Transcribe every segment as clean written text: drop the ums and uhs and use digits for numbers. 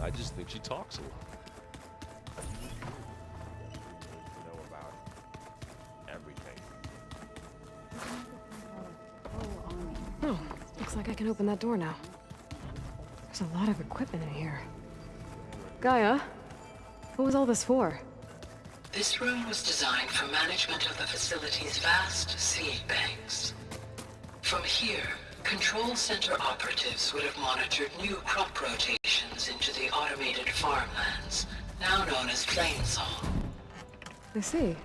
I just think she talks a lot. Know about everything. Oh, looks like I can open that door now. There's a lot of equipment in here. Gaia, what was all this for? This room was designed for management of the facility's vast seed banks. From here, Control Center operatives would have monitored new crop rotations into the automated farmlands, now known as Plainsong. I see.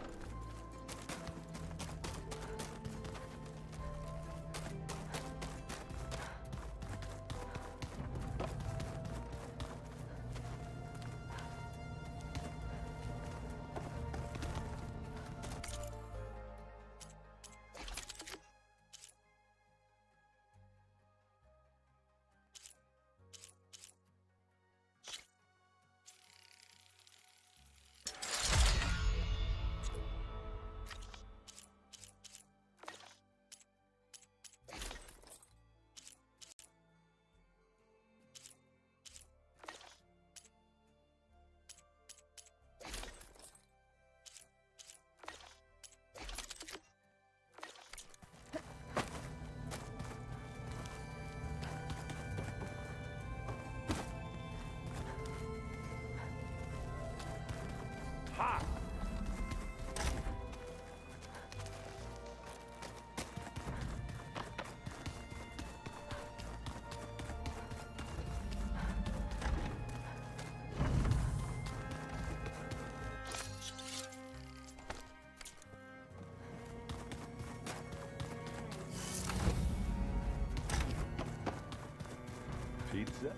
Pizza?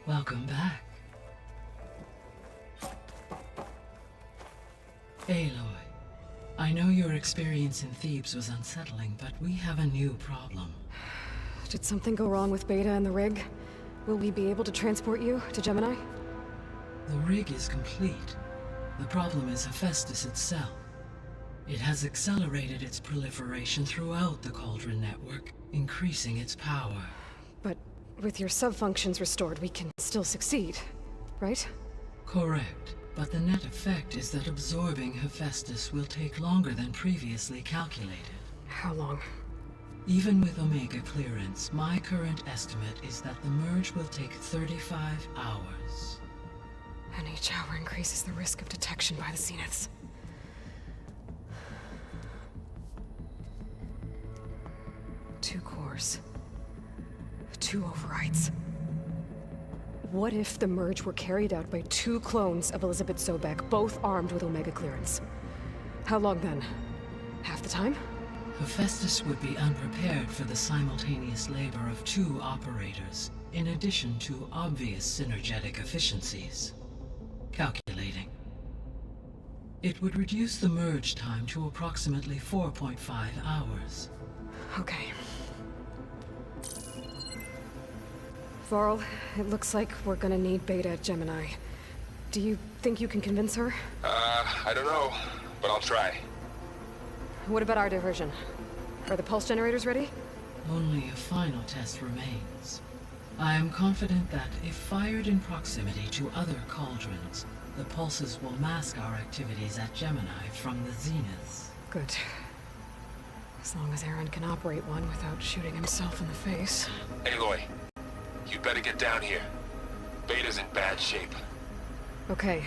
Welcome back. Aloy, I know your experience in Thebes was unsettling, but we have a new problem. Did something go wrong with Beta and the rig? Will we be able to transport you to Gemini? The rig is complete. The problem is Hephaestus itself. It has accelerated its proliferation throughout the Cauldron network, increasing its power. But with your sub-functions restored, we can still succeed, right? Correct. But the net effect is that absorbing Hephaestus will take longer than previously calculated. How long? Even with Omega clearance, my current estimate is that the merge will take 35 hours. And each hour increases the risk of detection by the Zeniths. Two cores. Two overrides. What if the merge were carried out by two clones of Elizabeth Sobek, both armed with Omega clearance? How long then? Half the time? Hephaestus would be unprepared for the simultaneous labor of two operators, in addition to obvious synergetic efficiencies. Calculating. It would reduce the merge time to approximately 4.5 hours. Okay. Varl, it looks like we're gonna need Beta at Gemini. Do you think you can convince her? I don't know, but I'll try. What about our diversion? Are the pulse generators ready? Only a final test remains. I am confident that if fired in proximity to other cauldrons, the pulses will mask our activities at Gemini from the zeniths. Good. As long as Aaron can operate one without shooting himself in the face. Aloy, you better get down here. Beta's in bad shape. Okay.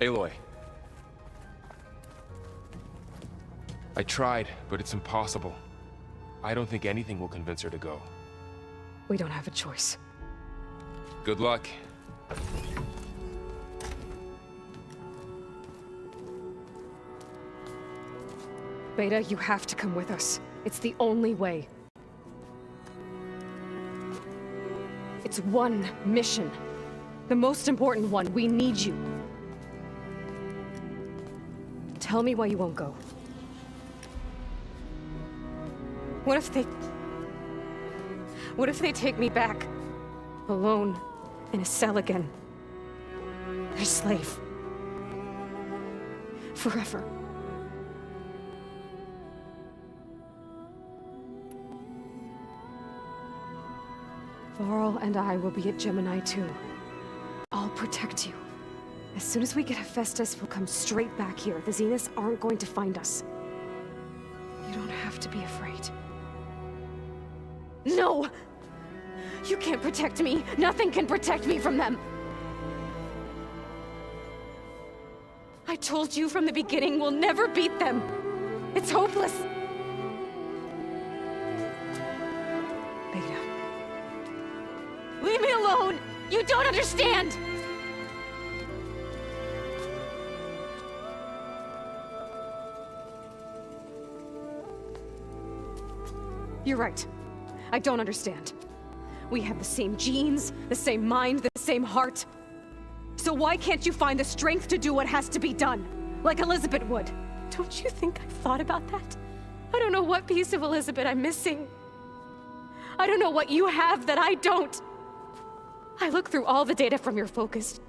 Aloy. I tried, but it's impossible. I don't think anything will convince her to go. We don't have a choice. Good luck. Beta, you have to come with us. It's the only way. It's one mission. The most important one. We need you. Tell me why you won't go. What if they take me back? Alone, in a cell again. Their slave. Forever. Varl and I will be at Gemini too. I'll protect you. As soon as we get Hephaestus, we'll come straight back here. The Zeniths aren't going to find us. You don't have to be afraid. No! You can't protect me. Nothing can protect me from them. I told you from the beginning, we'll never beat them. It's hopeless. Beta. Leave me alone! You don't understand! You're right. I don't understand. We have the same genes, the same mind, the same heart. So why can't you find the strength to do what has to be done? Like Elizabeth would. Don't you think I've thought about that? I don't know what piece of Elizabeth I'm missing. I don't know what you have that I don't. I look through all the data from your focus.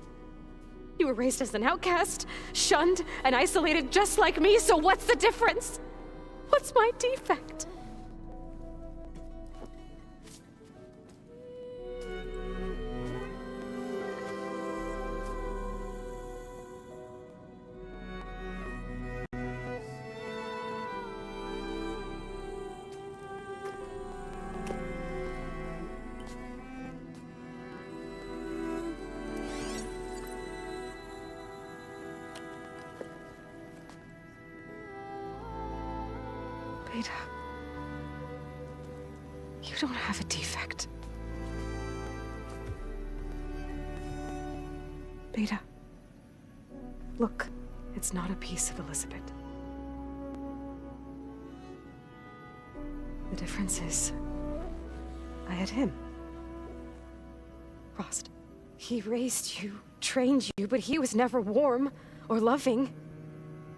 You were raised as an outcast, shunned, and isolated just like me, so what's the difference? What's my defect? Beta, you don't have a defect. Beta, look, it's not a piece of Elizabeth. The difference is, I had him. Frost. He raised you, trained you, but he was never warm or loving.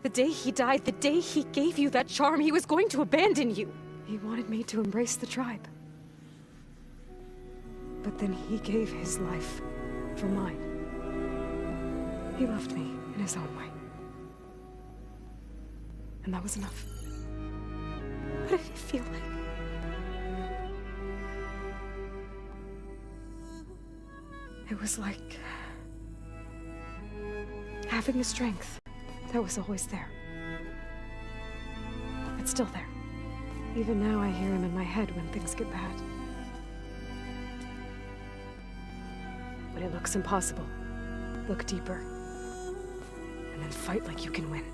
The day he died, the day he gave you that charm, he was going to abandon you. He wanted me to embrace the tribe. But then he gave his life for mine. He loved me in his own way. And that was enough. What did it feel like? It was like Having the strength that was always there. It's still there. Even now I hear him in my head when things get bad. When it looks impossible, look deeper. And then fight like you can win.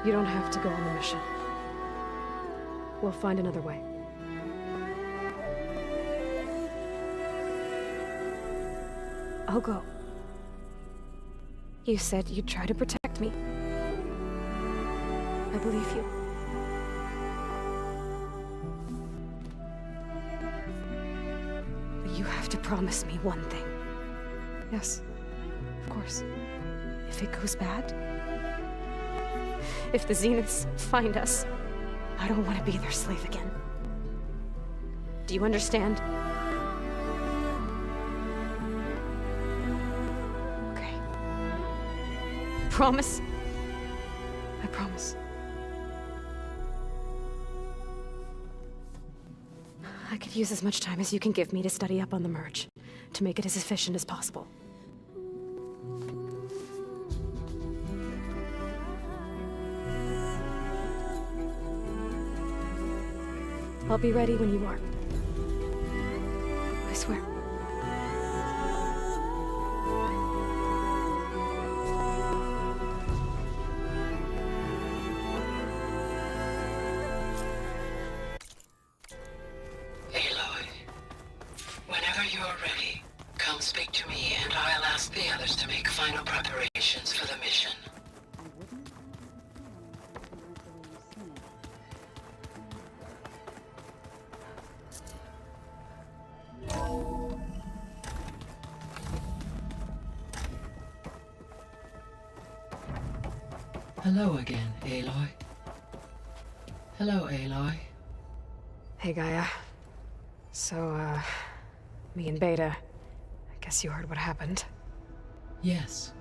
You don't have to go on the mission. We'll find another way. I'll go. You said you'd try to protect me. I believe you. But you have to promise me one thing. Yes, of course. If it goes bad, if the Zeniths find us, I don't want to be their slave again. Do you understand? Okay. Promise? I promise. I could use as much time as you can give me to study up on the merge, to make it as efficient as possible. I'll be ready when you are. I swear. Aloy, whenever you're ready, come speak to me and I'll ask the others to make final preparations for the mission. Hello again, Aloy. Hello, Aloy. Hey, Gaia. So, me and Beta, I guess you heard what happened. Yes.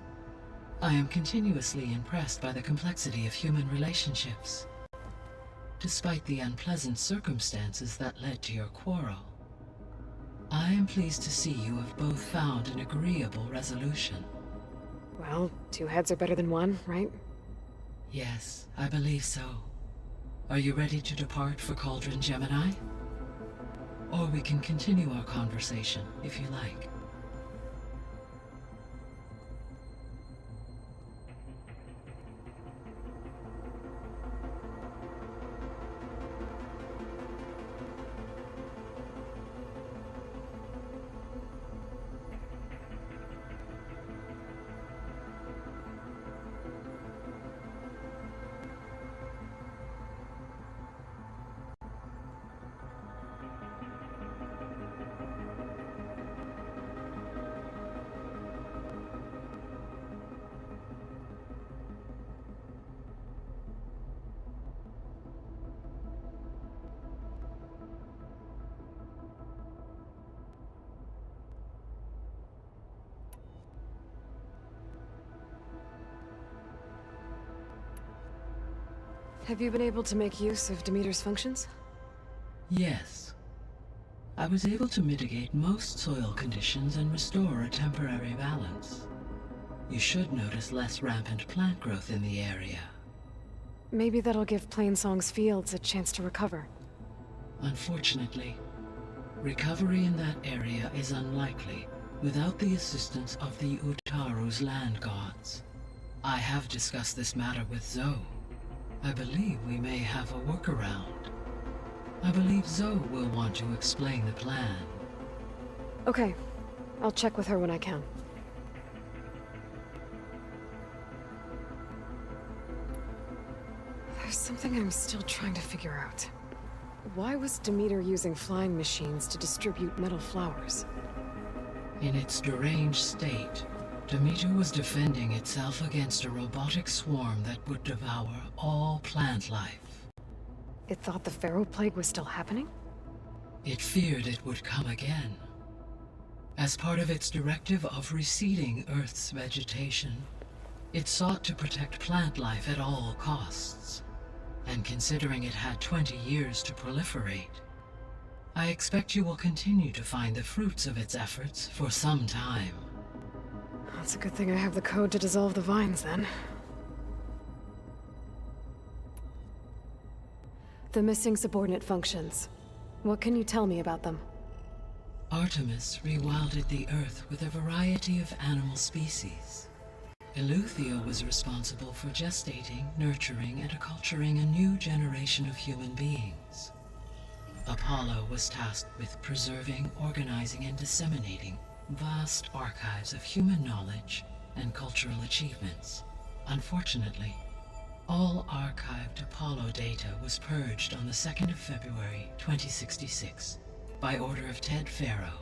I am continuously impressed by the complexity of human relationships. Despite the unpleasant circumstances that led to your quarrel, I am pleased to see you have both found an agreeable resolution. Well, two heads are better than one, right? Yes, I believe so. Are you ready to depart for Cauldron Gemini? Or we can continue our conversation, if you like. Have you been able to make use of Demeter's functions? Yes. I was able to mitigate most soil conditions and restore a temporary balance. You should notice less rampant plant growth in the area. Maybe that'll give Plainsong's fields a chance to recover. Unfortunately, recovery in that area is unlikely without the assistance of the Utaru's land gods. I have discussed this matter with Zoe. I believe we may have a workaround. I believe Zoe will want to explain the plan. Okay. I'll check with her when I can. There's something I'm still trying to figure out. Why was Demeter using flying machines to distribute metal flowers? In its deranged state, Demeter was defending itself against a robotic swarm that would devour all plant life. It thought the Pharaoh Plague was still happening? It feared it would come again. As part of its directive of reseeding Earth's vegetation, it sought to protect plant life at all costs. And considering it had 20 years to proliferate, I expect you will continue to find the fruits of its efforts for some time. That's a good thing I have the code to dissolve the vines, then. The missing subordinate functions. What can you tell me about them? Artemis rewilded the Earth with a variety of animal species. Eleuthia was responsible for gestating, nurturing, and acculturating a new generation of human beings. Apollo was tasked with preserving, organizing, and disseminating vast archives of human knowledge and cultural achievements. Unfortunately, all archived Apollo data was purged on the 2nd of February, 2066, by order of Ted Farrow.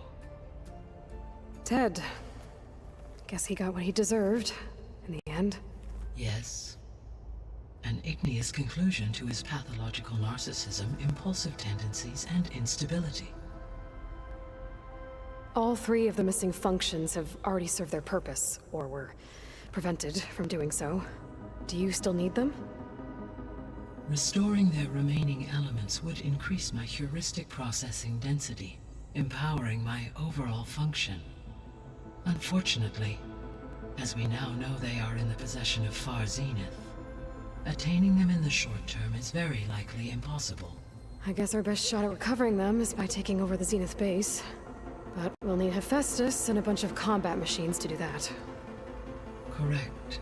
Ted. Guess he got what he deserved, in the end. Yes. An igneous conclusion to his pathological narcissism, impulsive tendencies, and instability. All 3 of the missing functions have already served their purpose, or were prevented from doing so. Do you still need them? Restoring their remaining elements would increase my heuristic processing density, empowering my overall function. Unfortunately, as we now know they are in the possession of Far Zenith, attaining them in the short term is very likely impossible. I guess our best shot at recovering them is by taking over the Zenith base. But we'll need Hephaestus and a bunch of combat machines to do that. Correct.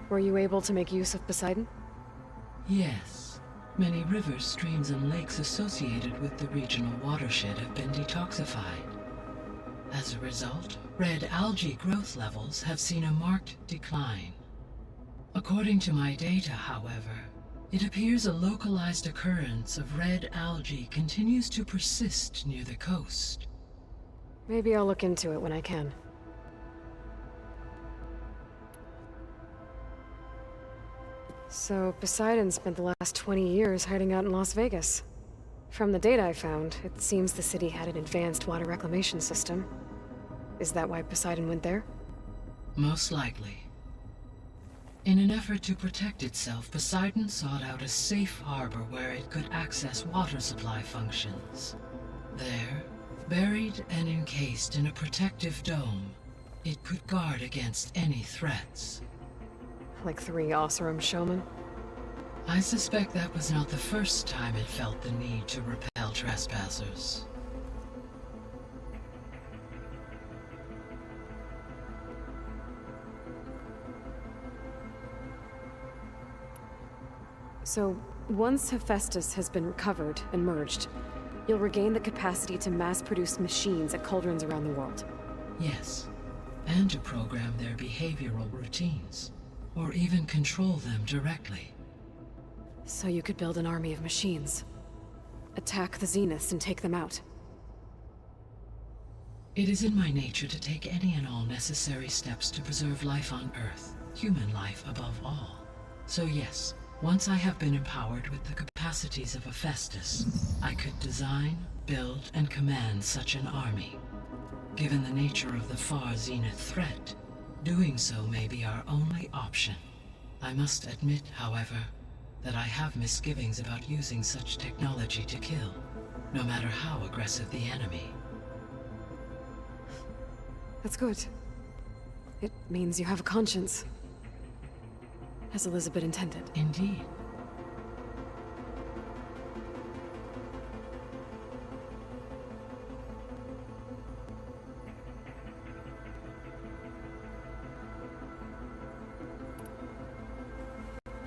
Were you able to make use of Poseidon? Yes. Many rivers, streams, and lakes associated with the regional watershed have been detoxified. As a result, red algae growth levels have seen a marked decline. According to my data, however, it appears a localized occurrence of red algae continues to persist near the coast. Maybe I'll look into it when I can. So, Poseidon spent the last 20 years hiding out in Las Vegas. From the data I found, it seems the city had an advanced water reclamation system. Is that why Poseidon went there? Most likely. In an effort to protect itself, Poseidon sought out a safe harbor where it could access water supply functions. There, buried and encased in a protective dome, it could guard against any threats. Like 3 Oseram showmen? I suspect that was not the first time it felt the need to repel trespassers. So, once Hephaestus has been recovered and merged, you'll regain the capacity to mass-produce machines at cauldrons around the world. Yes, and to program their behavioral routines, or even control them directly. So you could build an army of machines. Attack the Zeniths and take them out. It is in my nature to take any and all necessary steps to preserve life on Earth, human life above all. So yes, once I have been empowered with the capacities of Hephaestus, I could design, build, and command such an army. Given the nature of the Far Zenith threat, doing so may be our only option. I must admit, however, that I have misgivings about using such technology to kill, no matter how aggressive the enemy. That's good. It means you have a conscience. As Elizabeth intended. Indeed.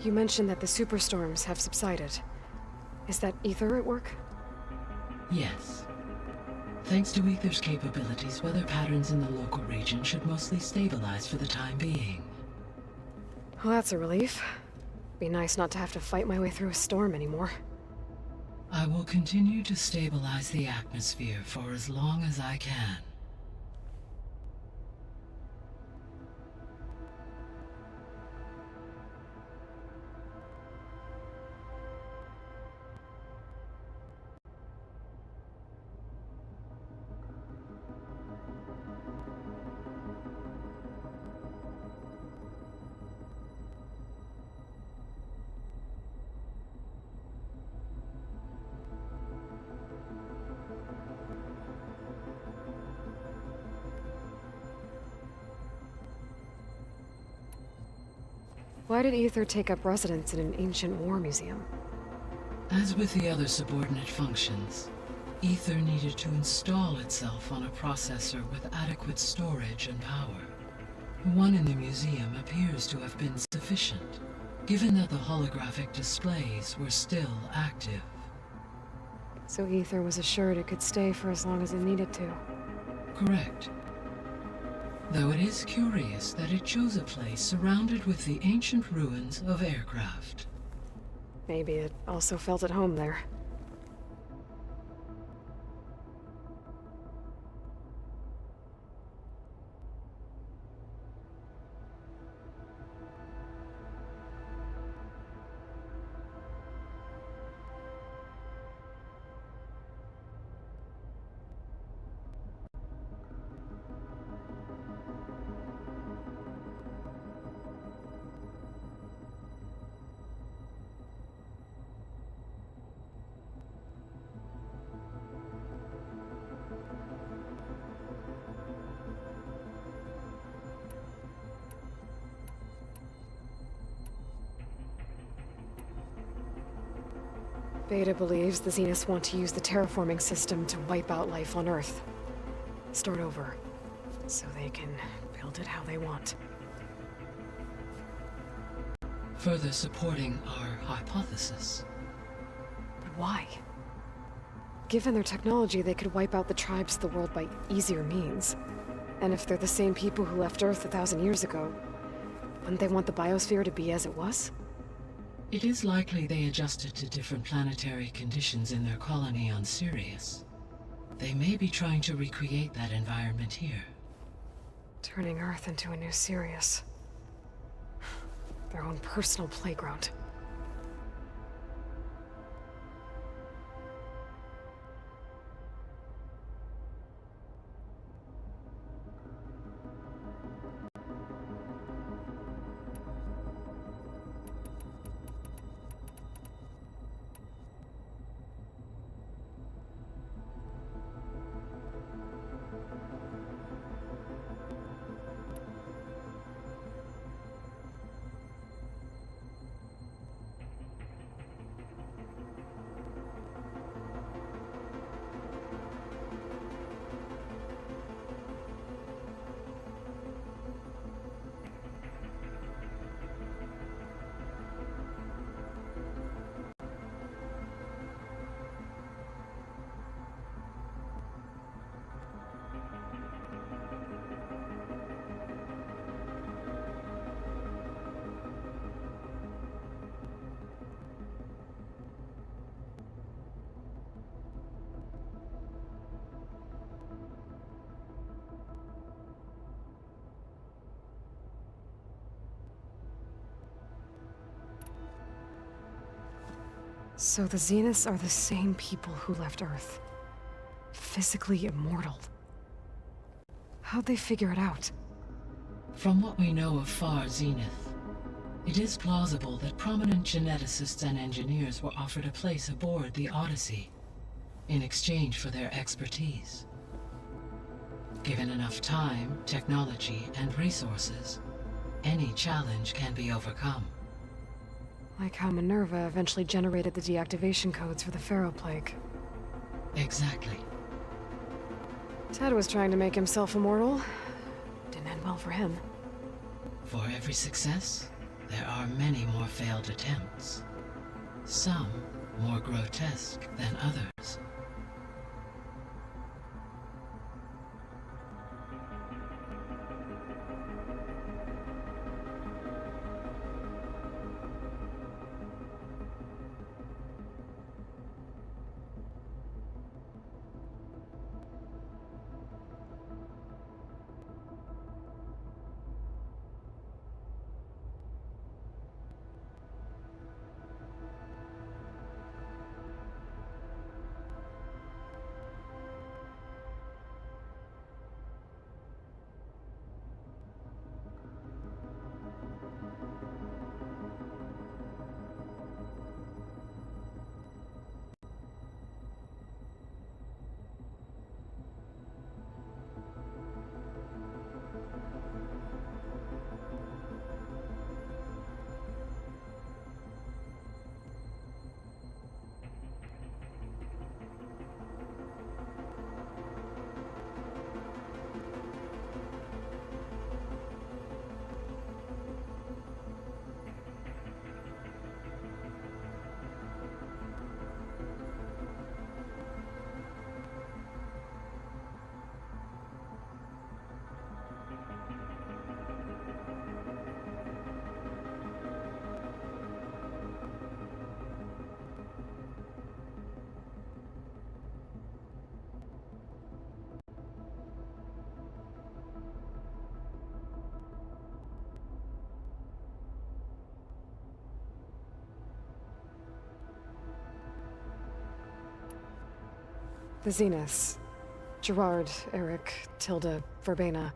You mentioned that the superstorms have subsided. Is that Ether at work? Yes. Thanks to Ether's capabilities, weather patterns in the local region should mostly stabilize for the time being. Well, that's a relief. Be nice not to have to fight my way through a storm anymore. I will continue to stabilize the atmosphere for as long as I can. Why did Ether take up residence in an ancient war museum? As with the other subordinate functions, Ether needed to install itself on a processor with adequate storage and power. One in the museum appears to have been sufficient, given that the holographic displays were still active. So Ether was assured it could stay for as long as it needed to. Correct. Though it is curious that it chose a place surrounded with the ancient ruins of aircraft. Maybe it also felt at home there. Beta believes the Zeniths want to use the terraforming system to wipe out life on Earth. Start over, so they can build it how they want. Further supporting our hypothesis. But why? Given their technology, they could wipe out the tribes of the world by easier means. And if they're the same people who left Earth 1,000 years ago, wouldn't they want the biosphere to be as it was? It is likely they adjusted to different planetary conditions in their colony on Sirius. They may be trying to recreate that environment here. Turning Earth into a new Sirius. Their own personal playground. So the Zeniths are the same people who left Earth. Physically immortal. How'd they figure it out? From what we know of Far Zenith, it is plausible that prominent geneticists and engineers were offered a place aboard the Odyssey in exchange for their expertise. Given enough time, technology, and resources, any challenge can be overcome. Like how Minerva eventually generated the deactivation codes for the Pharaoh Plague. Exactly. Ted was trying to make himself immortal. Didn't end well for him. For every success, there are many more failed attempts. Some more grotesque than others. The Zeniths. Gerard, Eric, Tilda, Verbena.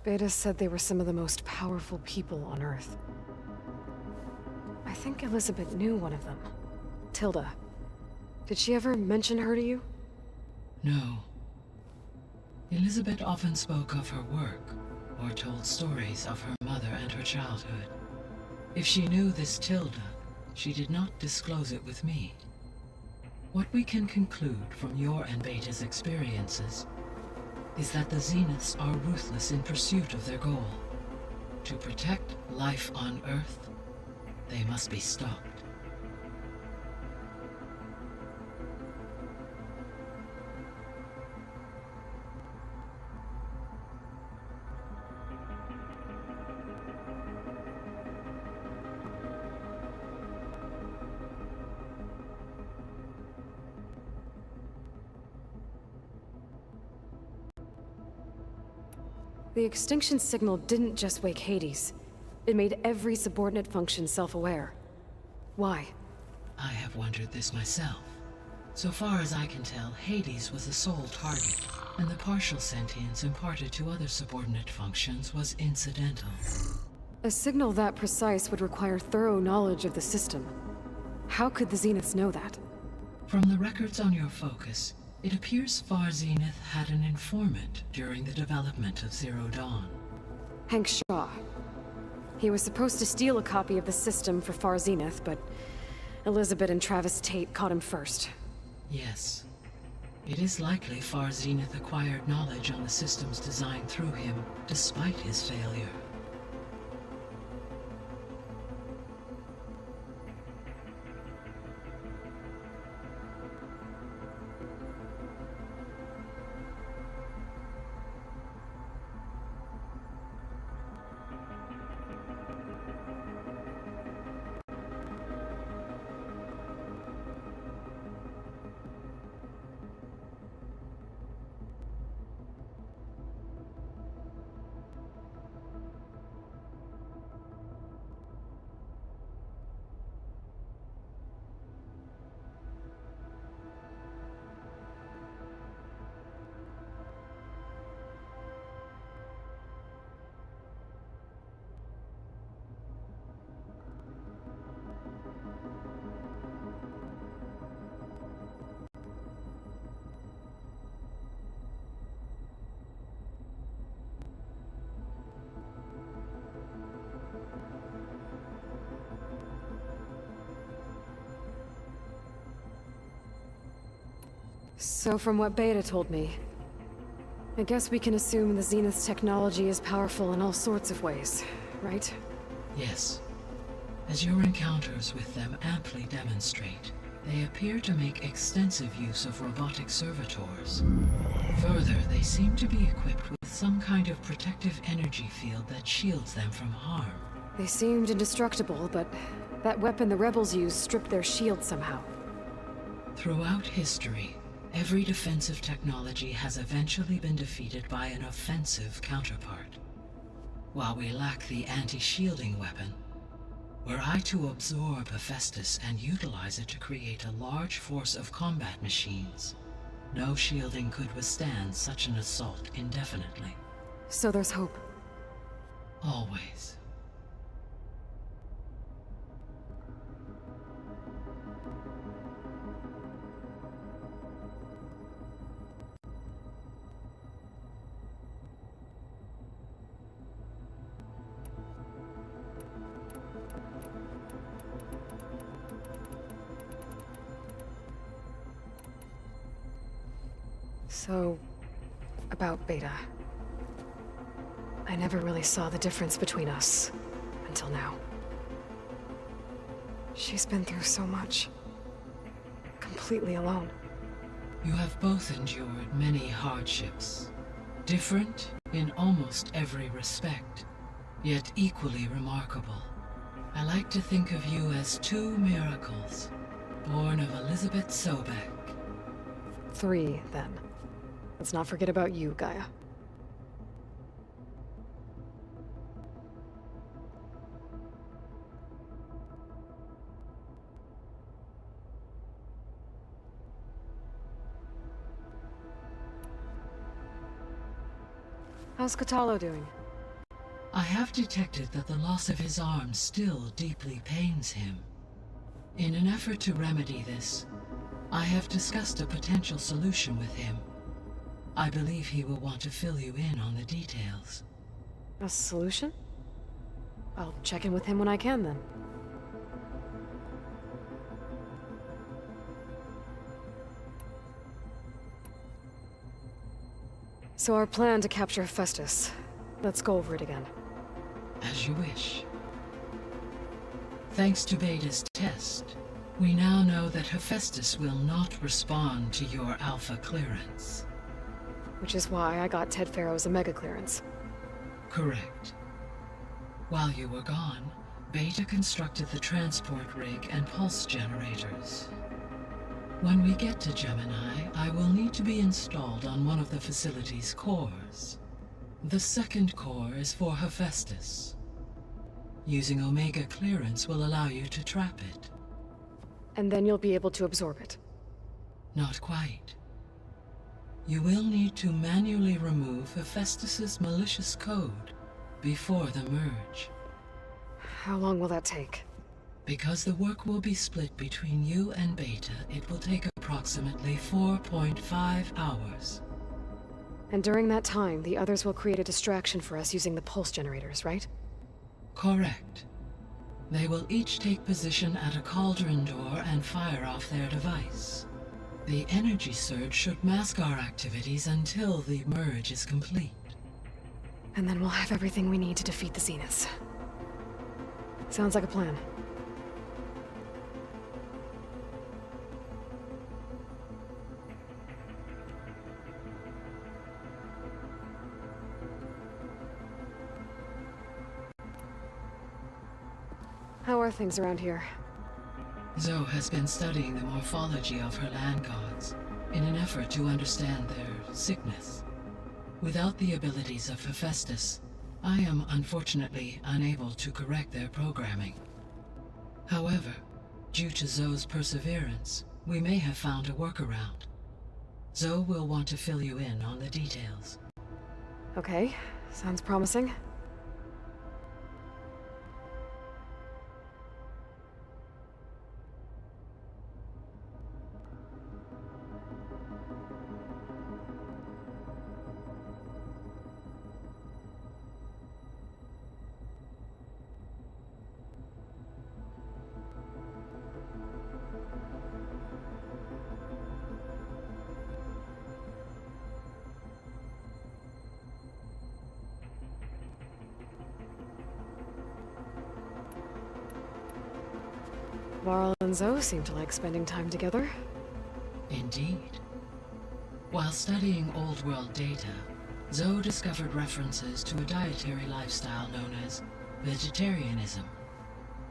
Beta said they were some of the most powerful people on Earth. I think Elizabeth knew one of them. Tilda. Did she ever mention her to you? No. Elizabeth often spoke of her work, or told stories of her mother and her childhood. If she knew this Tilda, she did not disclose it with me. What we can conclude from your and Beta's experiences is that the Zeniths are ruthless in pursuit of their goal. To protect life on Earth, they must be stopped. The extinction signal didn't just wake Hades. It made every subordinate function self-aware. Why? I have wondered this myself. So far as I can tell, Hades was the sole target, and the partial sentience imparted to other subordinate functions was incidental. A signal that precise would require thorough knowledge of the system. How could the Zeniths know that? From the records on your focus, it appears Far Zenith had an informant during the development of Zero Dawn. Hank Shaw. He was supposed to steal a copy of the system for Far Zenith, but Elizabeth and Travis Tate caught him first. Yes. It is likely Far Zenith acquired knowledge on the systems designed through him, despite his failure. So from what Beta told me, I guess we can assume the Zenith's technology is powerful in all sorts of ways, right? Yes. As your encounters with them amply demonstrate, they appear to make extensive use of robotic servitors. Further, they seem to be equipped with some kind of protective energy field that shields them from harm. They seemed indestructible, but that weapon the rebels used stripped their shield somehow. Throughout history, every defensive technology has eventually been defeated by an offensive counterpart. While we lack the anti-shielding weapon, were I to absorb Hephaestus and utilize it to create a large force of combat machines, no shielding could withstand such an assault indefinitely. So there's hope. Always. So, about Beta. I never really saw the difference between us, until now. She's been through so much. Completely alone. You have both endured many hardships. Different in almost every respect, yet equally remarkable. I like to think of you as two miracles, born of Elizabeth Sobek. 3, then. Let's not forget about you, Gaia. How's Katalo doing? I have detected that the loss of his arm still deeply pains him. In an effort to remedy this, I have discussed a potential solution with him. I believe he will want to fill you in on the details. A solution? I'll check in with him when I can, then. So our plan to capture Hephaestus. Let's go over it again. As you wish. Thanks to Beta's test, we now know that Hephaestus will not respond to your Alpha clearance. Which is why I got Ted Farrow's Omega clearance. Correct. While you were gone, Beta constructed the transport rig and pulse generators. When we get to Gemini, I will need to be installed on one of the facility's cores. The second core is for Hephaestus. Using Omega clearance will allow you to trap it. And then you'll be able to absorb it. Not quite. You will need to manually remove Hephaestus's malicious code before the merge. How long will that take? Because the work will be split between you and Beta, it will take approximately 4.5 hours. And during that time, the others will create a distraction for us using the pulse generators, right? Correct. They will each take position at a cauldron door and fire off their device. The energy surge should mask our activities until the merge is complete. And then we'll have everything we need to defeat the Zeniths. Sounds like a plan. How are things around here? Zoe has been studying the morphology of her land gods in an effort to understand their sickness. Without the abilities of Hephaestus, I am unfortunately unable to correct their programming. However, due to Zoe's perseverance, we may have found a workaround. Zoe will want to fill you in on the details. Okay, sounds promising. Varl and Zoe seem to like spending time together. Indeed. While studying Old World data, Zoe discovered references to a dietary lifestyle known as vegetarianism.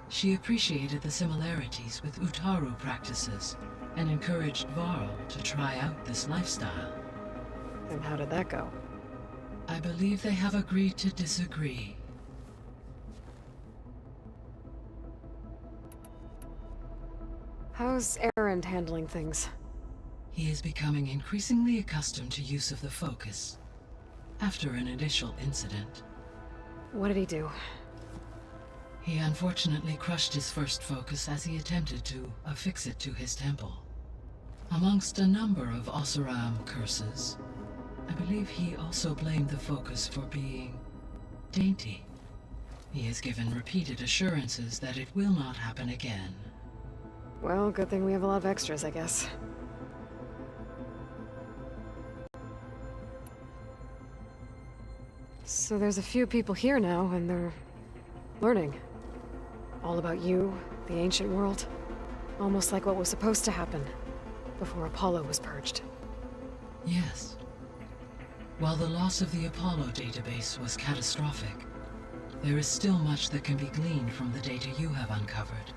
She appreciated the similarities with Utaru practices and encouraged Varl to try out this lifestyle. And how did that go? I believe they have agreed to disagree. How's Erend handling things? He is becoming increasingly accustomed to use of the focus after an initial incident. What did he do? He unfortunately crushed his first focus as he attempted to affix it to his temple. Amongst a number of Oseram curses, I believe he also blamed the focus for being dainty. He has given repeated assurances that it will not happen again. Well, good thing we have a lot of extras, I guess. So there's a few people here now, and they're learning. All about you, the ancient world. Almost like what was supposed to happen before Apollo was purged. Yes. While the loss of the Apollo database was catastrophic, there is still much that can be gleaned from the data you have uncovered.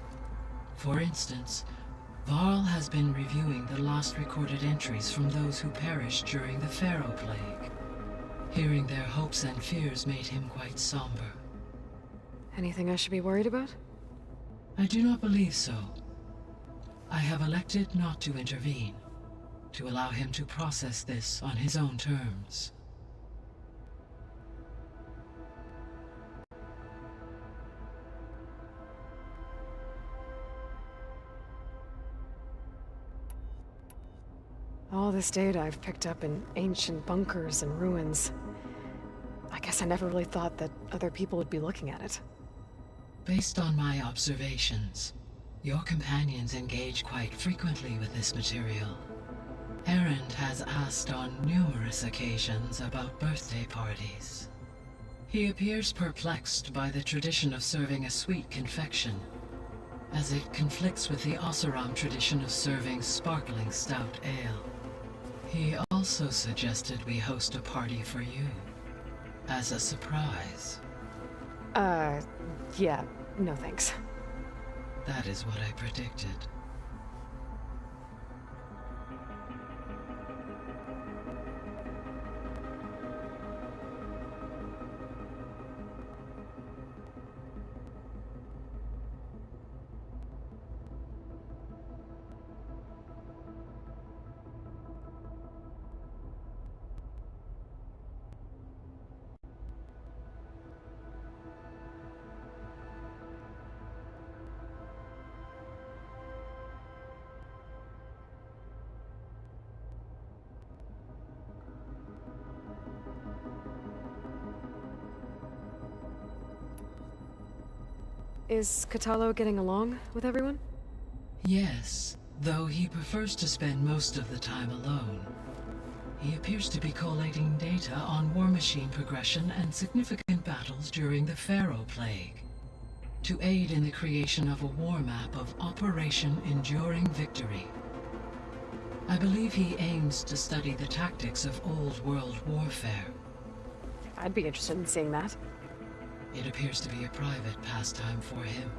For instance, Varl has been reviewing the last recorded entries from those who perished during the Pharaoh Plague. Hearing their hopes and fears made him quite somber. Anything I should be worried about? I do not believe so. I have elected not to intervene, to allow him to process this on his own terms. All this data I've picked up in ancient bunkers and ruins. I guess I never really thought that other people would be looking at it. Based on my observations, your companions engage quite frequently with this material. Erend has asked on numerous occasions about birthday parties. He appears perplexed by the tradition of serving a sweet confection, as it conflicts with the Oseram tradition of serving sparkling stout ale. He also suggested we host a party for you, as a surprise. Yeah, no thanks. That is what I predicted. Is Katalo getting along with everyone? Yes, though he prefers to spend most of the time alone. He appears to be collating data on war machine progression and significant battles during the Pharaoh Plague, to aid in the creation of a war map of Operation Enduring Victory. I believe he aims to study the tactics of Old World warfare. I'd be interested in seeing that. It appears to be a private pastime for him.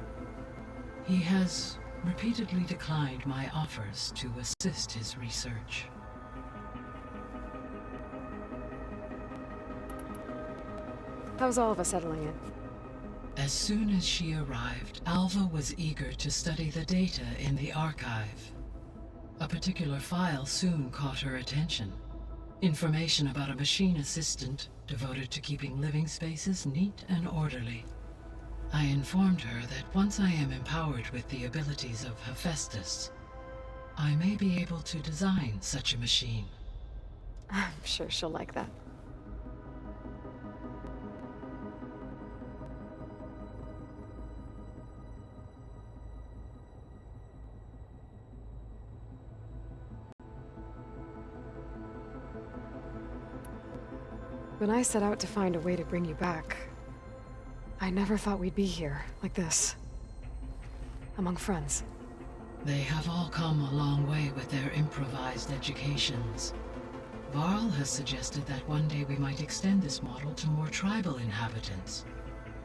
He has repeatedly declined my offers to assist his research. How's all of us settling in? As soon as she arrived, Alva was eager to study the data in the archive. A particular file soon caught her attention. Information about a machine assistant devoted to keeping living spaces neat and orderly. I informed her that once I am empowered with the abilities of Hephaestus, I may be able to design such a machine. I'm sure she'll like that. When I set out to find a way to bring you back, I never thought we'd be here, like this. Among friends. They have all come a long way with their improvised educations. Varl has suggested that one day we might extend this model to more tribal inhabitants,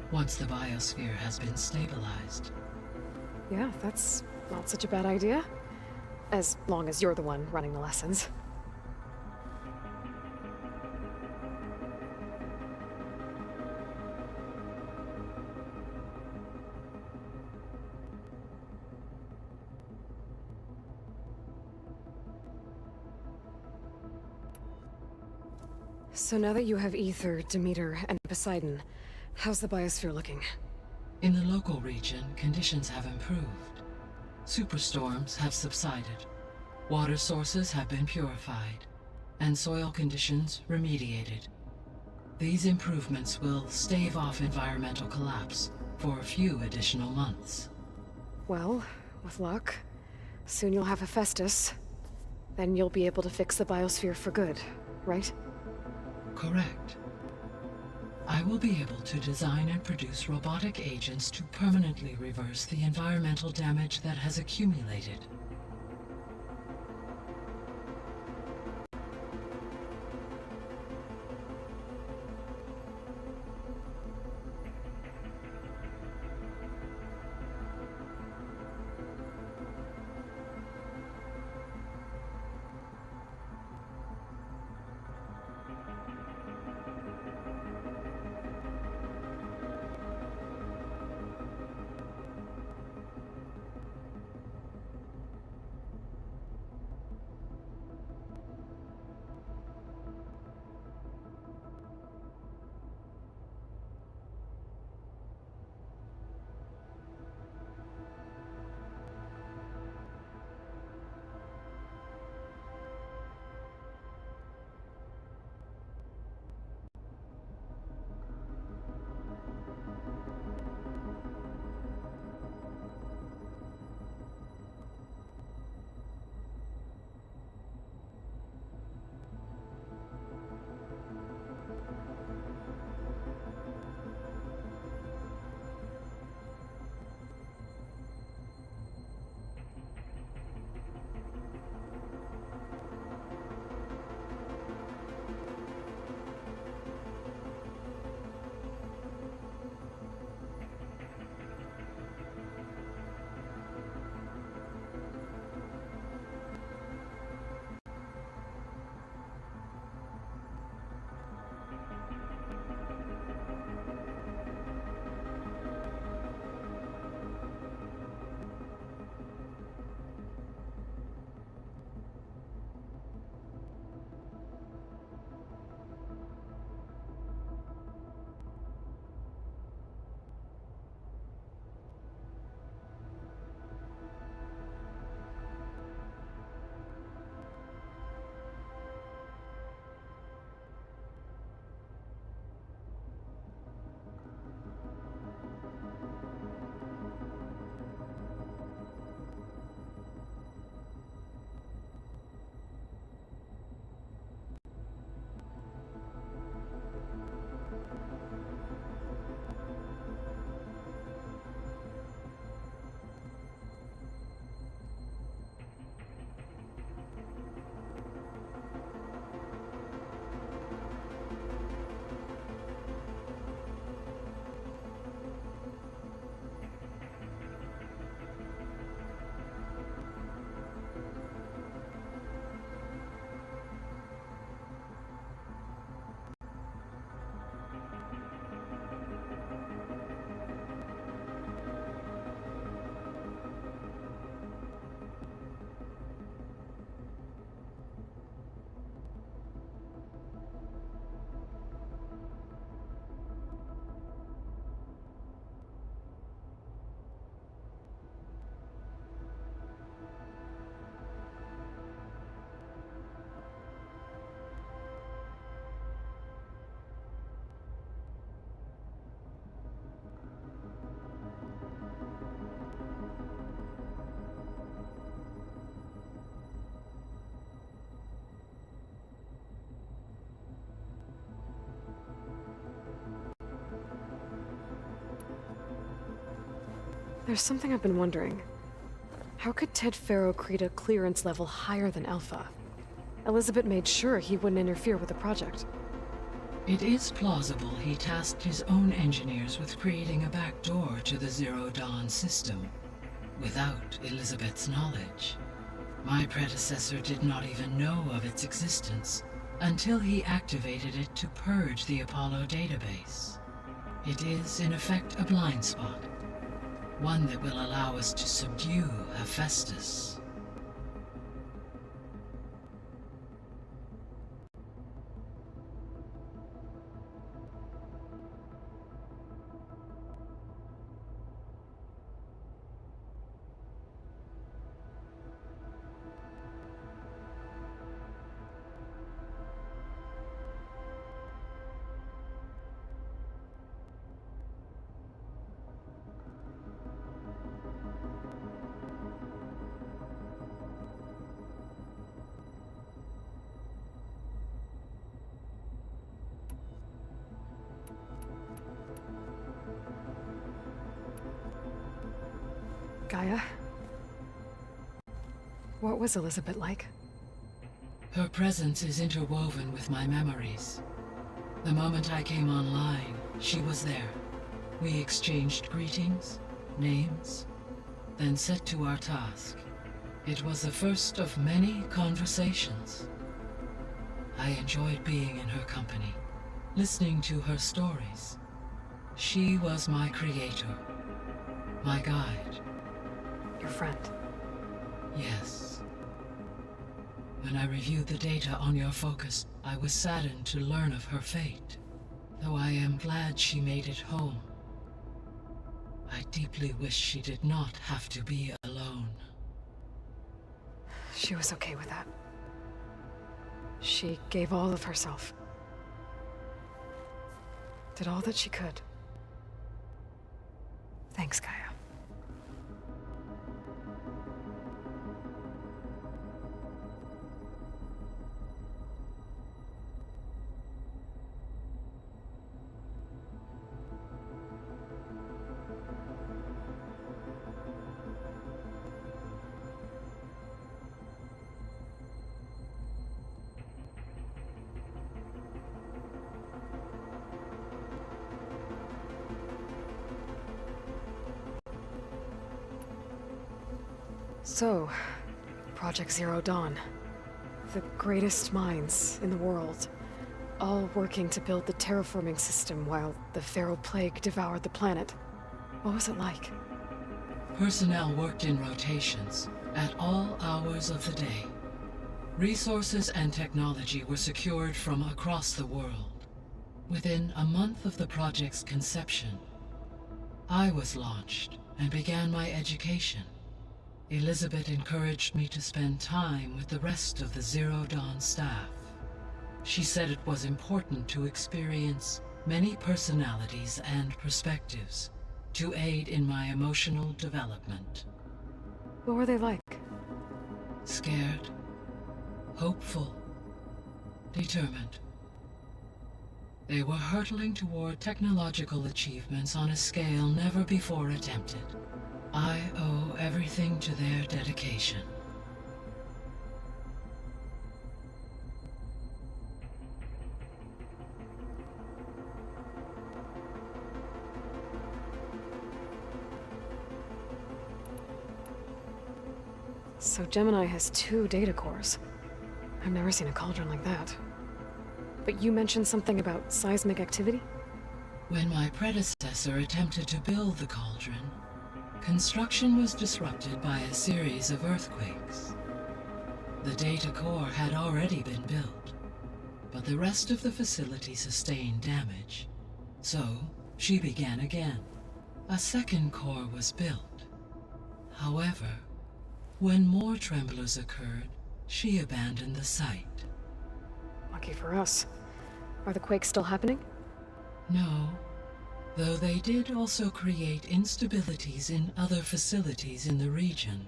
once the biosphere has been stabilized. Yeah, that's not such a bad idea. As long as you're the one running the lessons. So now that you have Ether, Demeter, and Poseidon, how's the biosphere looking? In the local region, conditions have improved. Superstorms have subsided. Water sources have been purified, and soil conditions remediated. These improvements will stave off environmental collapse for a few additional months. Well, with luck, soon you'll have Hephaestus. Then you'll be able to fix the biosphere for good, right? Correct. I will be able to design and produce robotic agents to permanently reverse the environmental damage that has accumulated. There's something I've been wondering. How could Ted Faro create a clearance level higher than Alpha? Elizabeth made sure he wouldn't interfere with the project. It is plausible he tasked his own engineers with creating a backdoor to the Zero Dawn system, without Elizabeth's knowledge. My predecessor did not even know of its existence until he activated it to purge the Apollo database. It is, in effect, a blind spot, one that will allow us to subdue Hephaestus. Gaia? What was Elizabeth like? Her presence is interwoven with my memories. The moment I came online, she was there. We exchanged greetings, names, then set to our task. It was the first of many conversations. I enjoyed being in her company, listening to her stories. She was my creator, my guide. Your friend. Yes. When I reviewed the data on your focus, I was saddened to learn of her fate, though I am glad she made it home. I deeply wish she did not have to be alone. She was okay with that. She gave all of herself. Did all that she could. Thanks, Gaia. So, Project Zero Dawn. The greatest minds in the world, all working to build the terraforming system while the Pharaoh Plague devoured the planet. What was it like? Personnel worked in rotations, at all hours of the day. Resources and technology were secured from across the world. Within a month of the project's conception, I was launched and began my education. Elizabeth encouraged me to spend time with the rest of the Zero Dawn staff. She said it was important to experience many personalities and perspectives to aid in my emotional development. What were they like? Scared, hopeful, determined. They were hurtling toward technological achievements on a scale never before attempted. I owe everything to their dedication. So Gemini has 2 data cores. I've never seen a cauldron like that. But you mentioned something about seismic activity? When my predecessor attempted to build the cauldron, construction was disrupted by a series of earthquakes. The data core had already been built, but the rest of the facility sustained damage. So, she began again. A second core was built. However, when more tremblers occurred, she abandoned the site. Lucky for us. Are the quakes still happening? No, though they did also create instabilities in other facilities in the region.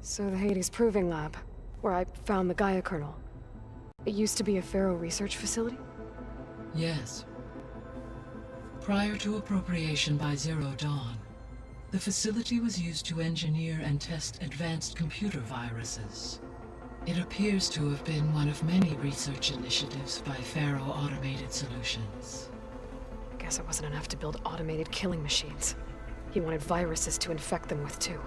So the Hades Proving Lab, where I found the Gaia kernel. It used to be a Pharaoh research facility? Yes. Prior to appropriation by Zero Dawn, the facility was used to engineer and test advanced computer viruses. It appears to have been one of many research initiatives by Pharaoh Automated Solutions. Guess it wasn't enough to build automated killing machines. He wanted viruses to infect them with, too.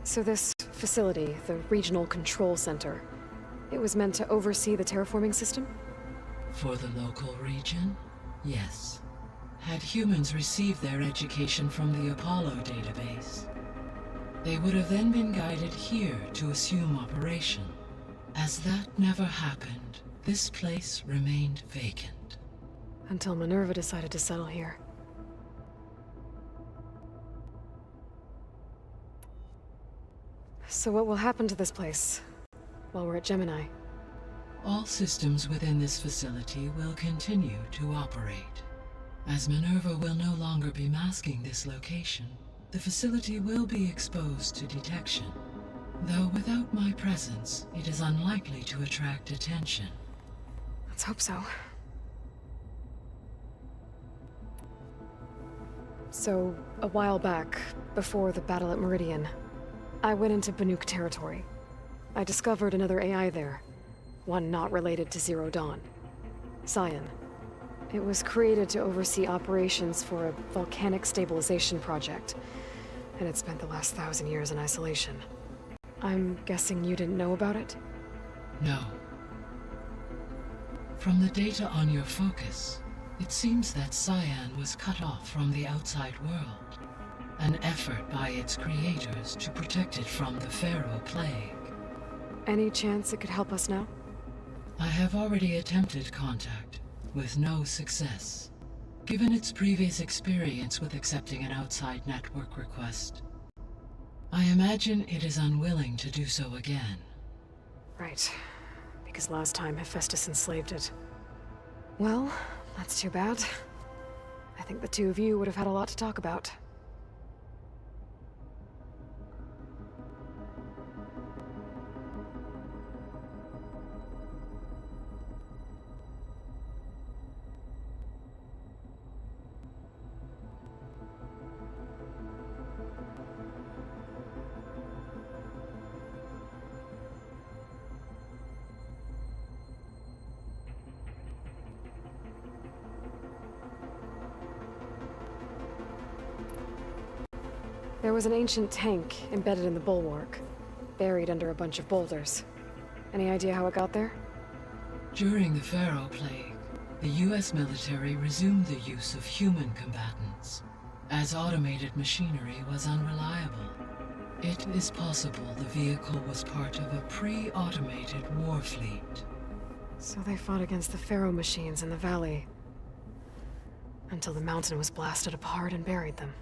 So this facility, the Regional Control Center, it was meant to oversee the terraforming system? For the local region, yes. Had humans received their education from the Apollo database, they would have then been guided here to assume operation. As that never happened, this place remained vacant. Until Minerva decided to settle here. So what will happen to this place while we're at Gemini? All systems within this facility will continue to operate. As Minerva will no longer be masking this location, the facility will be exposed to detection. Though without my presence, it is unlikely to attract attention. Let's hope so. So, a while back, before the battle at Meridian, I went into Banuk territory. I discovered another AI there, one not related to Zero Dawn. Cyan. It was created to oversee operations for a volcanic stabilization project, and it spent the last 1,000 years in isolation. I'm guessing you didn't know about it? No. From the data on your focus, it seems that Cyan was cut off from the outside world. An effort by its creators to protect it from the Pharaoh Plague. Any chance it could help us now? I have already attempted contact, with no success. Given its previous experience with accepting an outside network request, I imagine it is unwilling to do so again. Right. Because last time Hephaestus enslaved it. Well, that's too bad. I think the two of you would have had a lot to talk about. There was an ancient tank embedded in the bulwark, buried under a bunch of boulders. Any idea how it got there? During the Pharaoh Plague, the US military resumed the use of human combatants, as automated machinery was unreliable. It is possible the vehicle was part of a pre-automated war fleet. So they fought against the Pharaoh machines in the valley, until the mountain was blasted apart and buried them.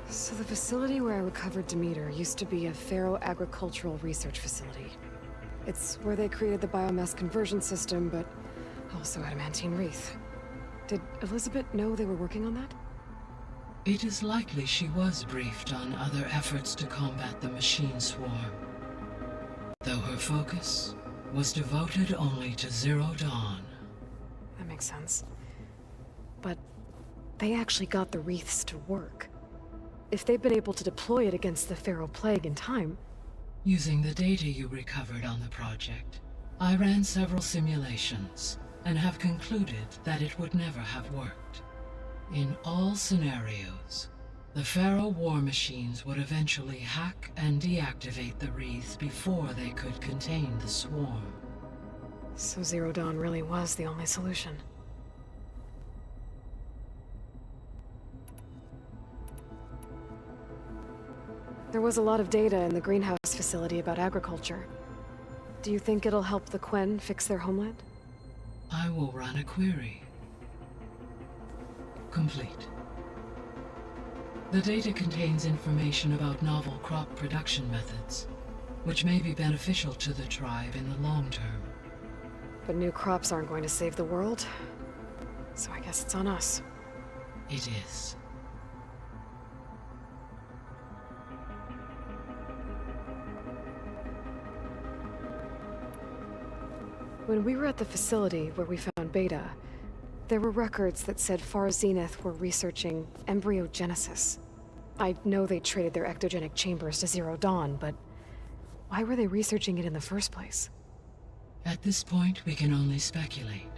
So the facility where I recovered Demeter used to be a Pharaoh agricultural research facility. It's where they created the biomass conversion system, but also adamantine wreath. Did Elizabeth know they were working on that? It is likely she was briefed on other efforts to combat the machine swarm, though her focus was devoted only to Zero Dawn. That makes sense. But they actually got the wreaths to work. If they'd been able to deploy it against the Pharaoh Plague in time... Using the data you recovered on the project, I ran several simulations and have concluded that it would never have worked. In all scenarios, the Pharaoh war machines would eventually hack and deactivate the wreath before they could contain the swarm. So Zero Dawn really was the only solution. There was a lot of data in the greenhouse facility about agriculture. Do you think it'll help the Quen fix their homeland? I will run a query. Complete. The data contains information about novel crop production methods, which may be beneficial to the tribe in the long term. But new crops aren't going to save the world, so I guess it's on us. It is. When we were at the facility where we found Beta, there were records that said Far Zenith were researching embryogenesis. I know they traded their ectogenic chambers to Zero Dawn, but why were they researching it in the first place? At this point, we can only speculate.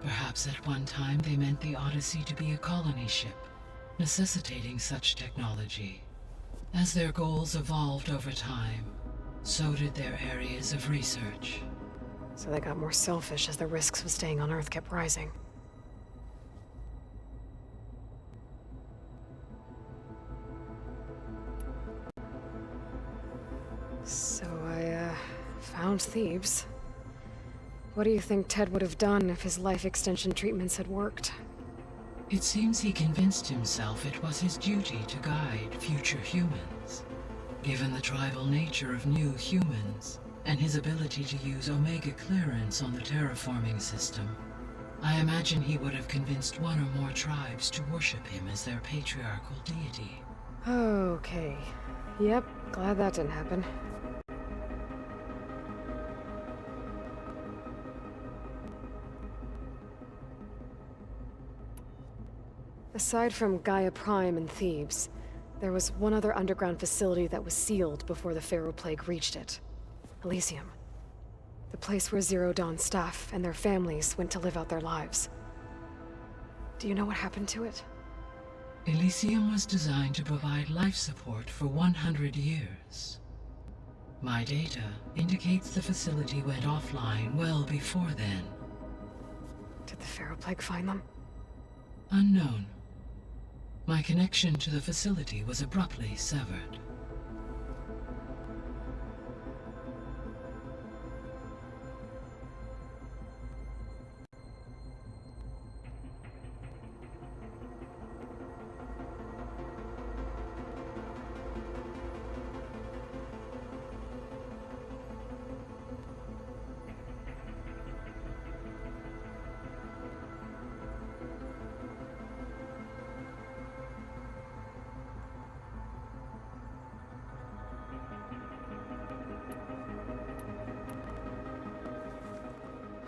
Perhaps at one time they meant the Odyssey to be a colony ship, necessitating such technology. As their goals evolved over time, so did their areas of research. So they got more selfish as the risks of staying on Earth kept rising. So I, found Thebes. What do you think Ted would have done if his life extension treatments had worked? It seems he convinced himself it was his duty to guide future humans. Given the tribal nature of new humans, and his ability to use Omega clearance on the terraforming system, I imagine he would have convinced one or more tribes to worship him as their patriarchal deity. Okay. Yep, glad that didn't happen. Aside from Gaia Prime and Thebes, there was one other underground facility that was sealed before the Pharaoh Plague reached it. Elysium. The place where Zero Dawn staff and their families went to live out their lives. Do you know what happened to it? Elysium was designed to provide life support for 100 years. My data indicates the facility went offline well before then. Did the Pharaoh Plague find them? Unknown. My connection to the facility was abruptly severed.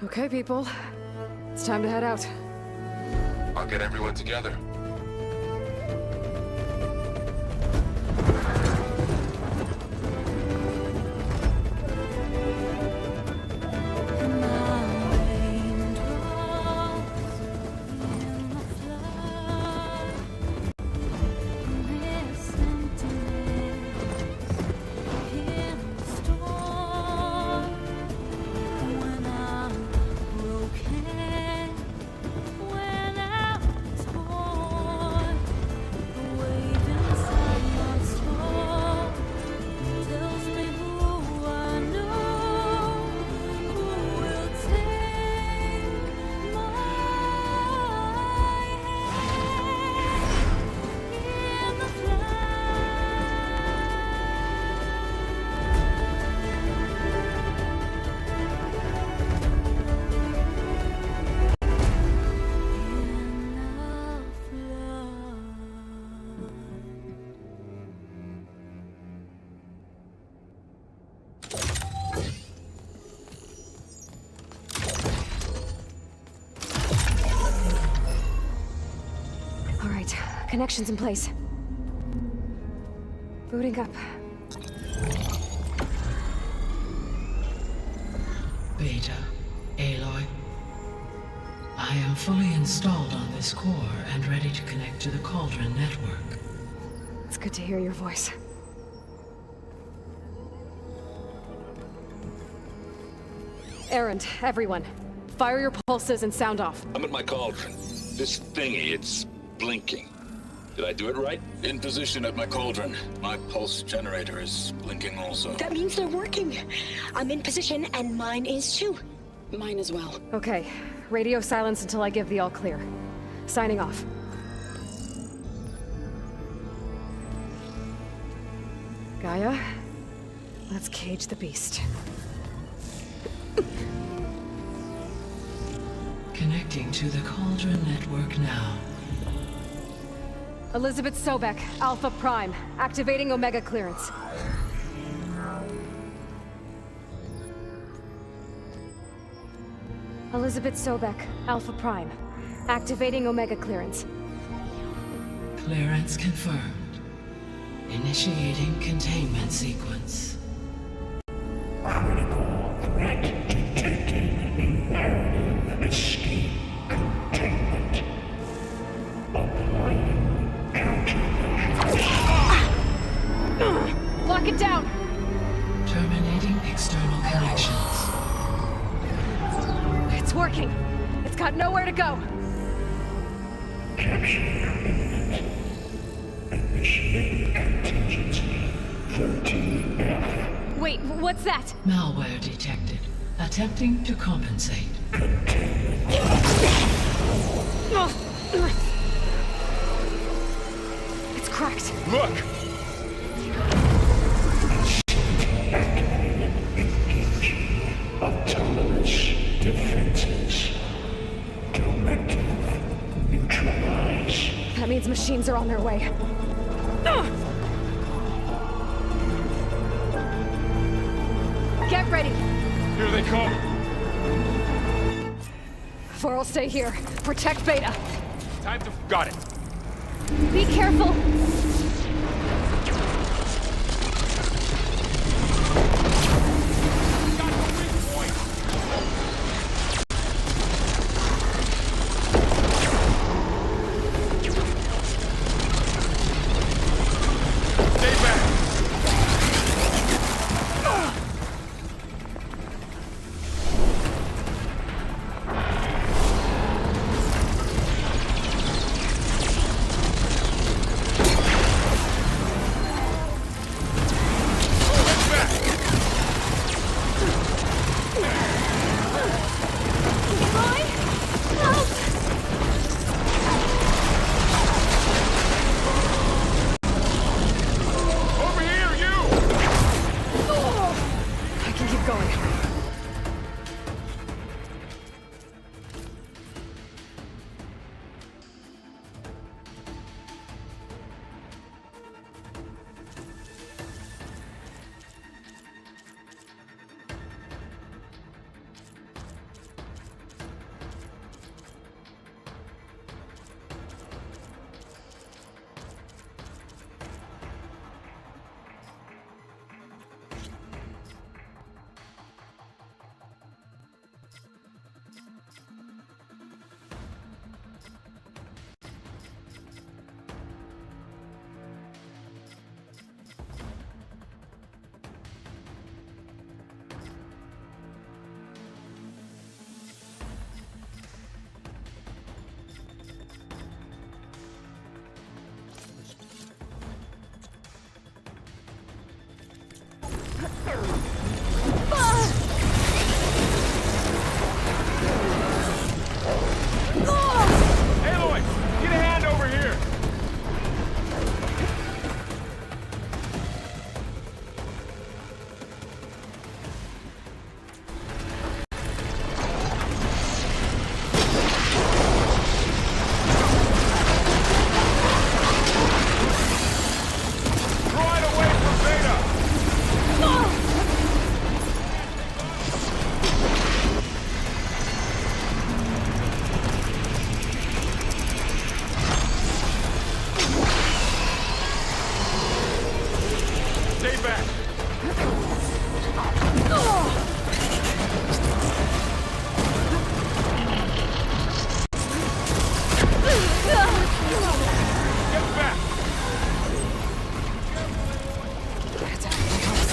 Okay, people. It's time to head out. I'll get everyone together. Connections in place. Booting up. Beta, Aloy. I am fully installed on this core and ready to connect to the Cauldron network. It's good to hear your voice. Errand, everyone. Fire your pulses and sound off. I'm at my cauldron. This thingy, it's blinking. Did I do it right? In position at my cauldron. My pulse generator is blinking also. That means they're working. I'm in position and mine is too. Mine as well. Okay. Radio silence until I give the all clear. Signing off. Gaia, let's cage the beast. Connecting to the Cauldron network now. Elizabeth Sobek, Alpha Prime, activating Omega clearance. Elizabeth Sobek, Alpha Prime, activating Omega clearance. Clearance confirmed. Initiating containment sequence. Critical threat detected. Imperative escape containment. Applying countermeasures. Lock it down! Terminating external connections. working. It's got nowhere to go. Capture imminent. Initiating contingency 13F. Wait, what's that? Malware detected. Attempting to compensate. It's cracked. Look! Autonomous defenses. Directive neutralize. That means machines are on their way. Get ready. Here they come! Four will stay here. Protect Beta. Time to... Got it! Be careful. Got the weak point! Stay back! Over here, you! I can keep going. Aloy! Get a hand over here! Right away from Beta! Stay back! Get back! That's everything else.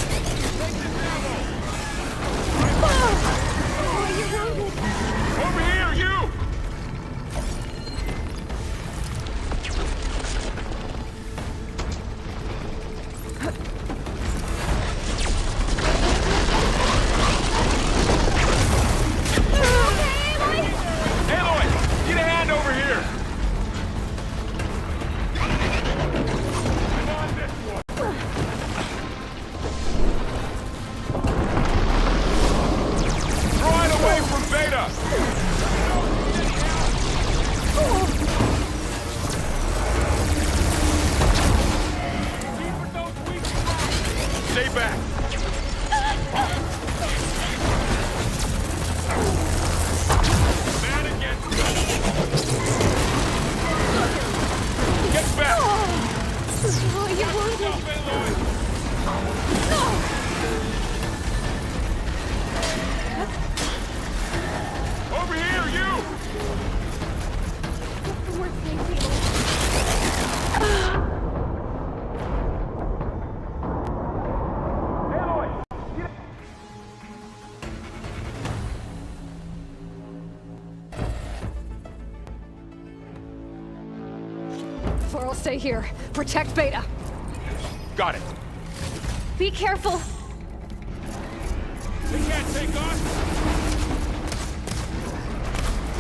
Over here, you! Aloy! Get a hand over here! I'm on this one! Right away from Beta! Stay back! Man against me! Get back! Stop, Aloy! Pearl, stay here. Protect Beta. Got it. Be careful. They can't take us.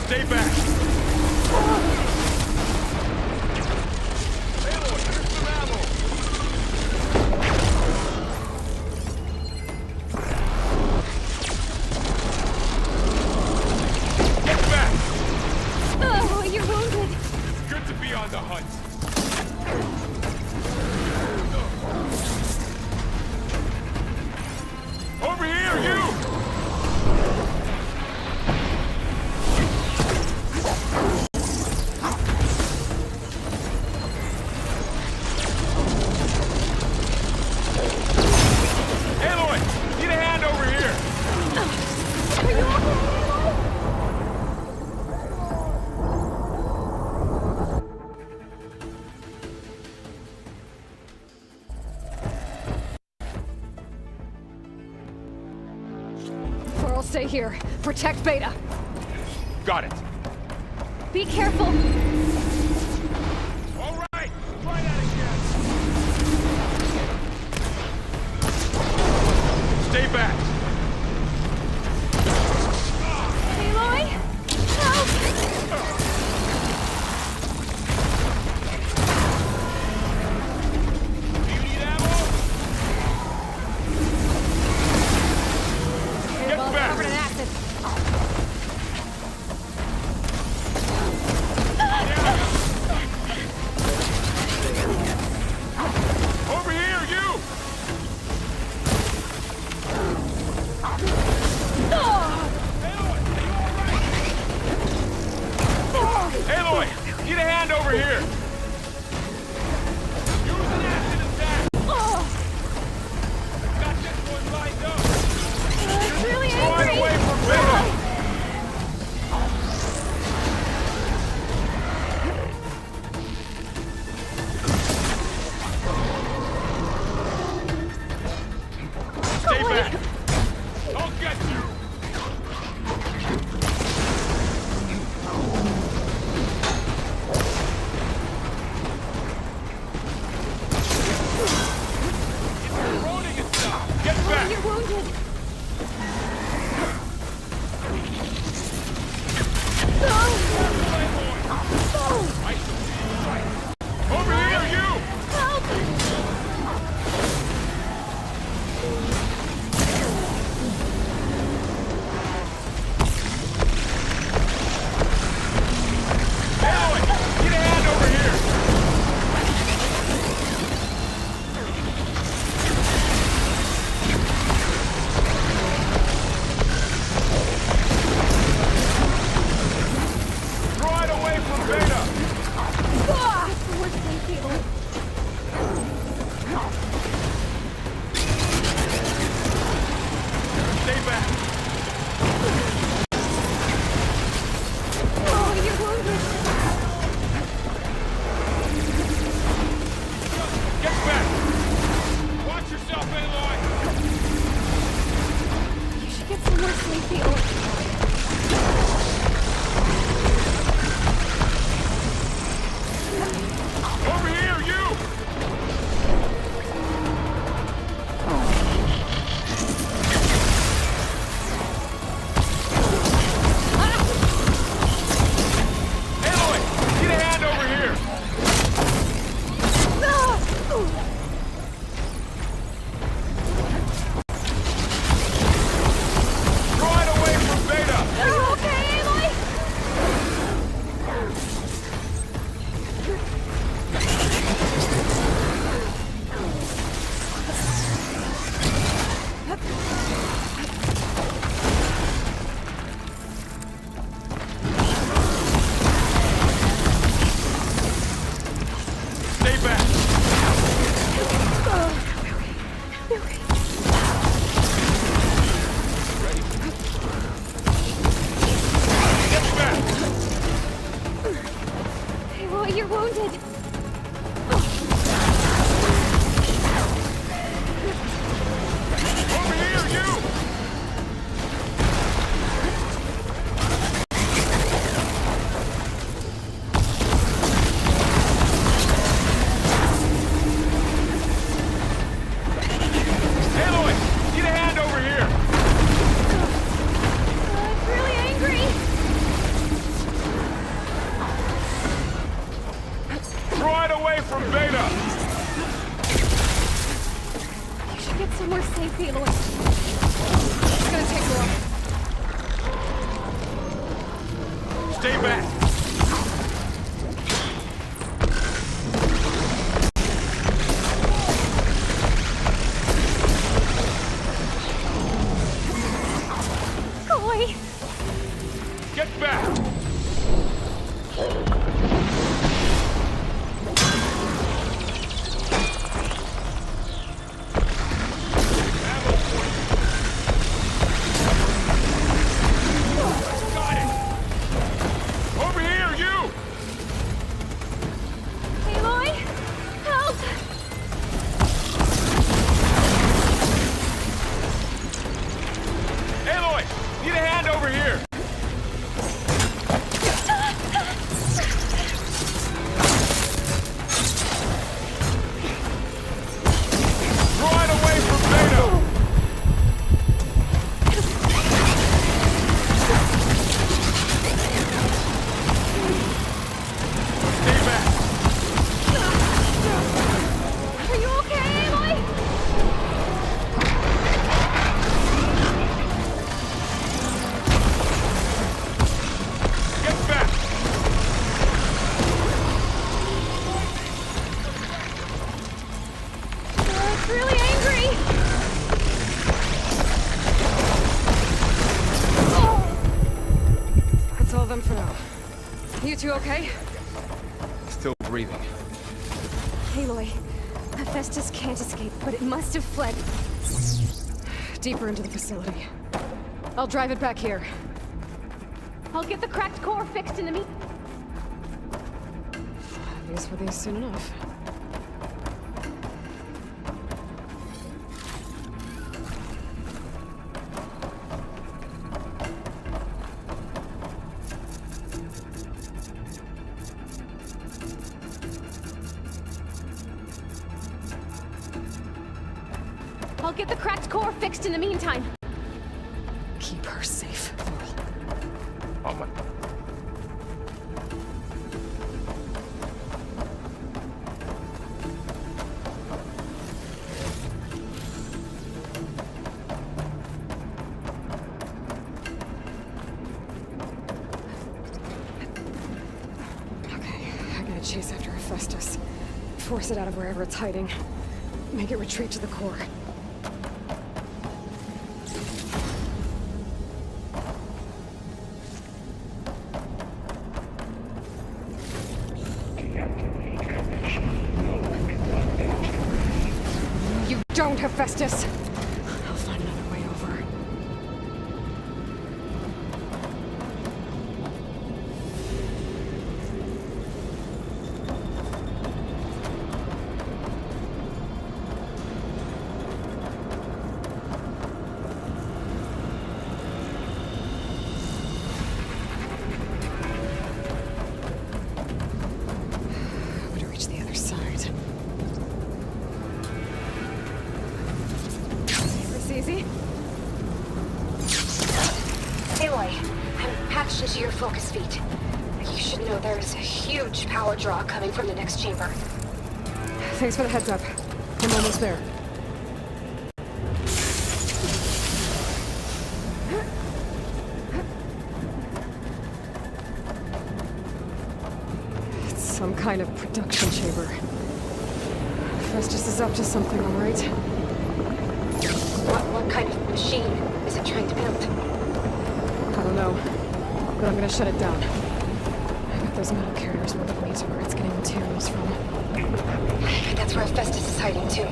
Stay back. Aloy, here's some ammo. Get back. Oh, you're wounded. It's good to be on the hunt. Over here, you! Aloy! Need a hand over here! Are you okay? Pearl, stay here. Protect Beta. Got it. Be careful. All right! Try that again! Stay back! Aloy? Help! Do you need ammo? Get back! Covered in acid. Over here, you! Aloy, need a hand over here! Use an acid attack! Got this one lined up! I'm really Throw it angry. away from Beta! Stay back! I'll get you! It's eroding itself! Get back! You're wounded. Over here, you! Aloy, need a hand over here! Throw it away from Beta! Stay back! Oh, you're wounded. Get back! Watch yourself, Aloy! You should get some more sleep, Aloy. Over here, you! Aloy, need a hand over here! Throw it away from Beta! Are you okay, Aloy? Stay back! Get back! Aloy, you're wounded. Over here, you! Stay back! Aloy! Get back! Got it! Over here, you! Aloy! Help! Aloy! Need a hand over here! Right away from Beta! Stay back! Are you okay, Aloy? Get back! It's really angry! That's all of them for now. You two okay? Still breathing. Aloy, Hephaestus can't escape, but it must have fled deeper into the facility. I'll drive it back here. I'll get the cracked core fixed in the meat. These for these soon enough. I'll get the cracked core fixed in the meantime. Keep her safe, Laurel. Oh my... Okay, I gotta chase after Hephaestus. Force it out of wherever it's hiding. Make it retreat to the core. You don't, Hephaestus! I'll find another way over. I'm gonna reach the other side. This easy? Aloy, I'm patched into your focus feed. You should know there is a huge power draw coming from the next chamber. Thanks for the heads up. I'm almost there. It's some kind of production chamber. Festus is up to something, all right? What kind of machine is it trying to build? I don't know, but I'm gonna shut it down. I bet those metal carriers will lead me to where it's getting materials from. That's where Festus is hiding too.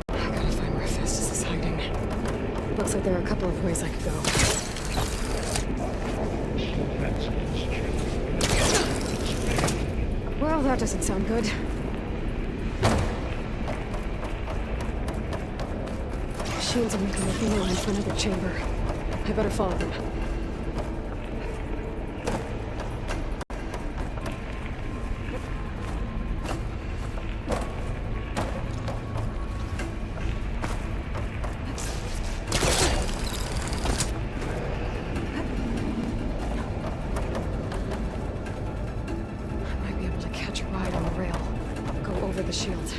I gotta find where Festus is hiding. Looks like there are a couple of ways I could go. Well, that doesn't sound good. Machines are making a beeline for another chamber. I better follow them. I might be able to catch a ride on the rail. Go over the shield.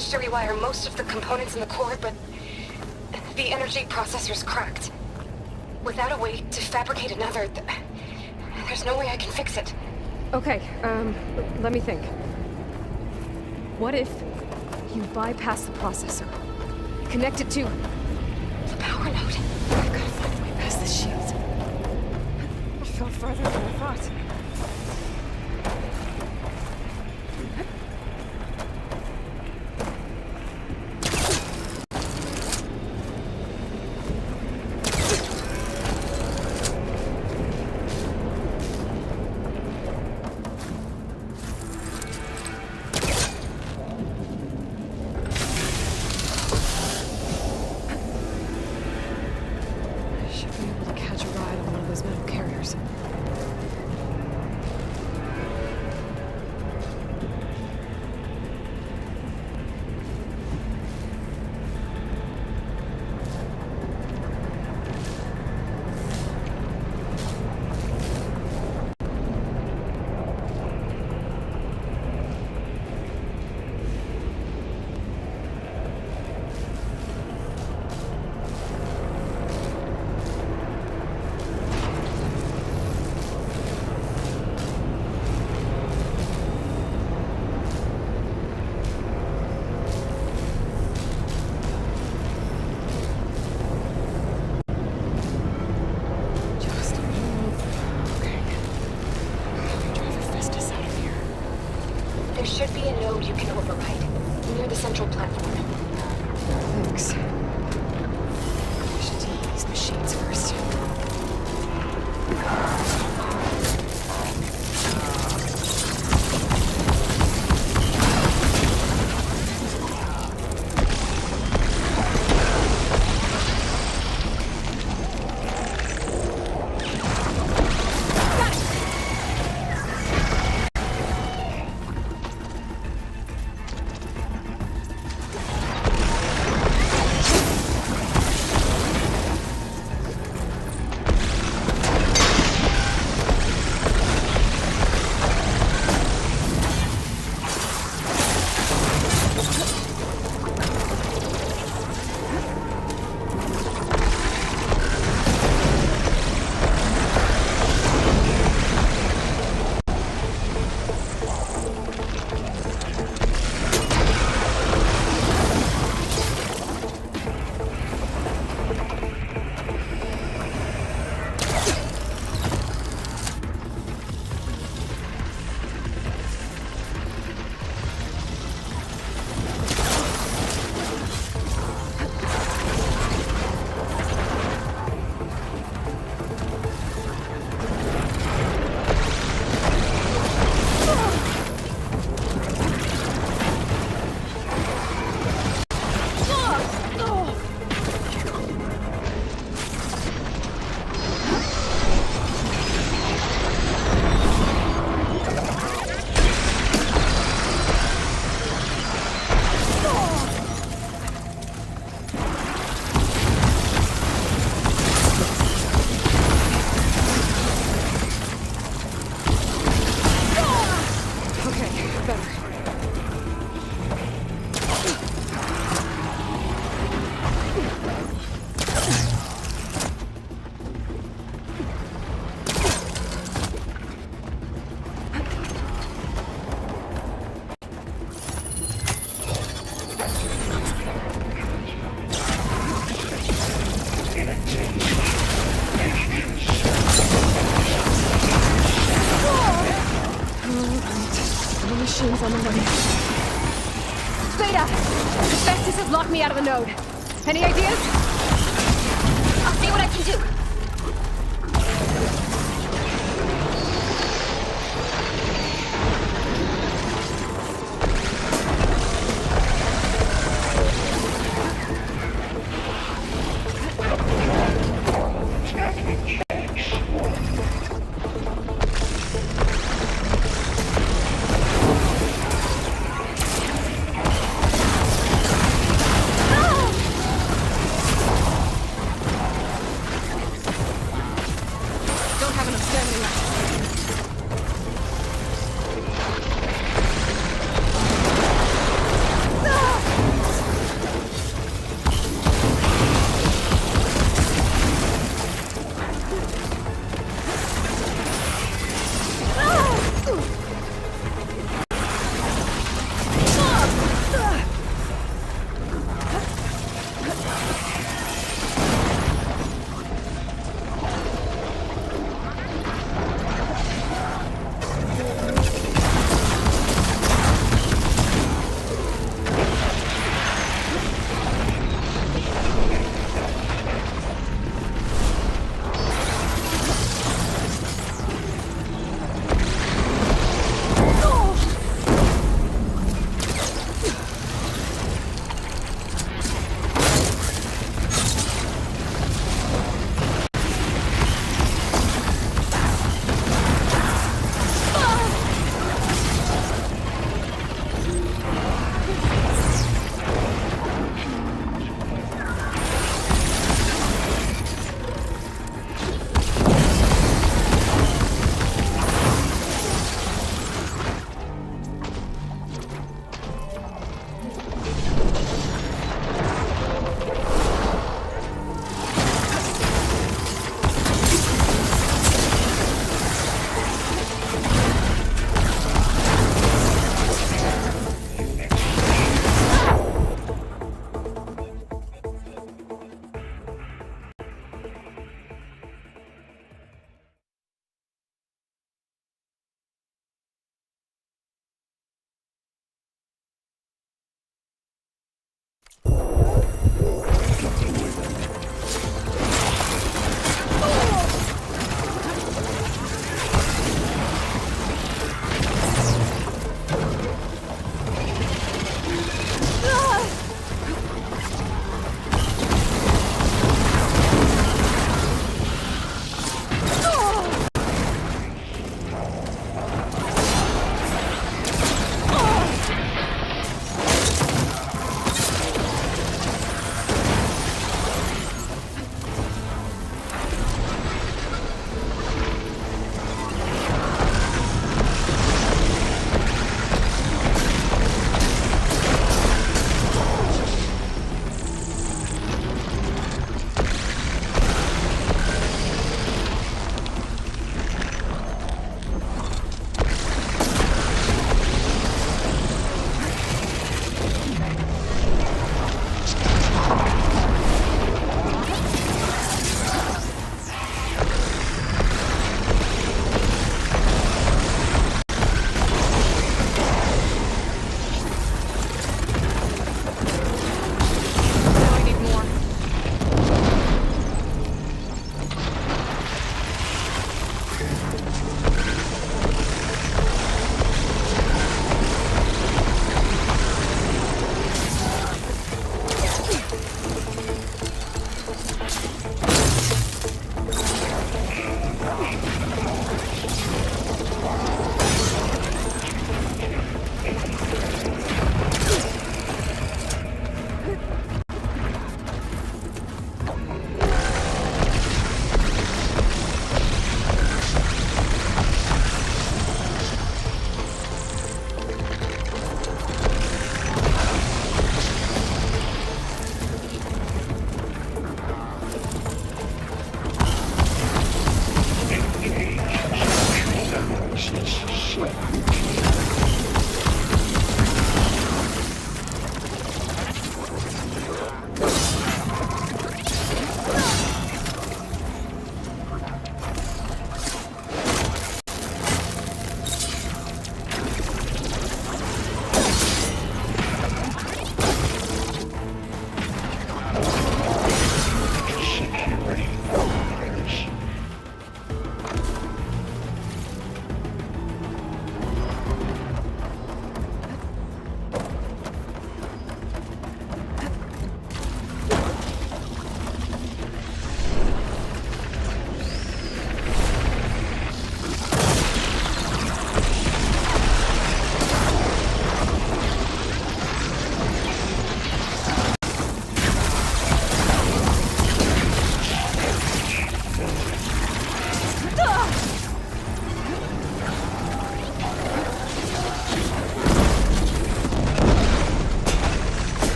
managed to rewire most of the components in the core, but the energy processor's cracked. Without a way to fabricate another, there's no way I can fix it. Okay, let me think. What if you bypass the processor? Connect it to The power node. I've got to find a way past the shields. I fell farther than I thought. I should be able to catch a ride on one of those metal carriers. Just a minute. Okay. How do I drive a Festus out of here? There should be a node you can override, near the central platform. Thanks. I should deal with these machines first. Okay, better. The machine's on the way. Beta! Festus has locked me out of the node. Any ideas? I'll see what I can do.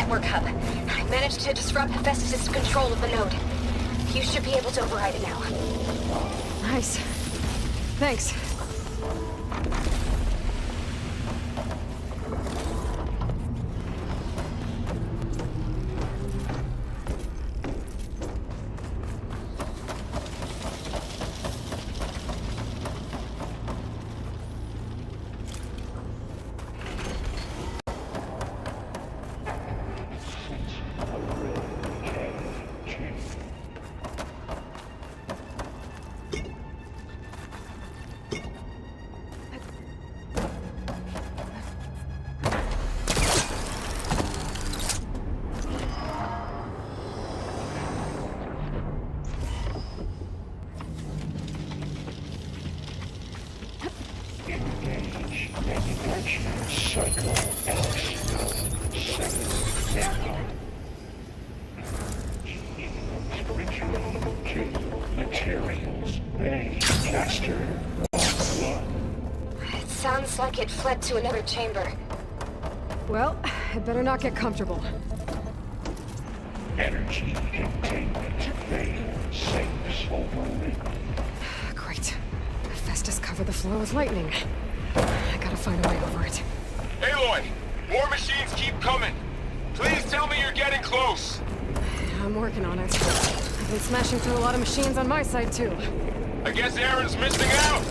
network hub. I managed to disrupt Hephaestus' control of the node. You should be able to override it now. Nice. Thanks. Engage manufacturing cycle Ritual cable materials. Bay caster. It sounds like it fled to another chamber. Well, I better not get comfortable. Energy containment. Bay sinks overwhelming. Great. Hephaestus covered the floor with lightning. I gotta find a way over it. Aloy! More machines keep coming! Please tell me you're getting close! I'm working on it. I've been smashing through a lot of machines on my side, too. I guess Aaron's missing out!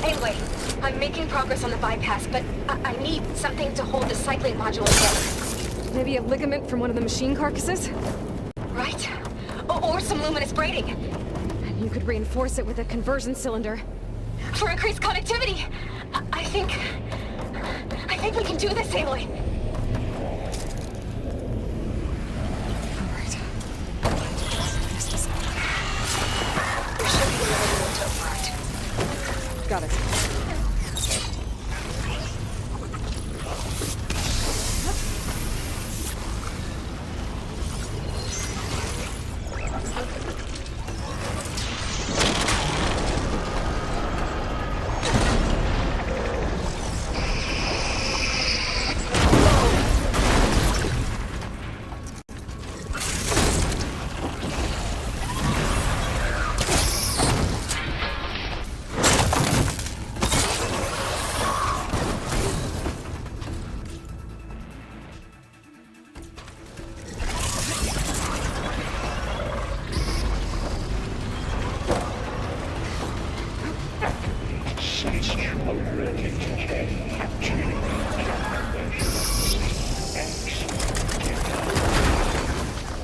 Anyway, I'm making progress on the bypass, but I need something to hold the cycling module together. Maybe a ligament from one of the machine carcasses? Right? Or some luminous braiding. And you could reinforce it with a conversion cylinder. For increased connectivity! I think we can do this, Aloy. Alright. There should be another way to override. Got it.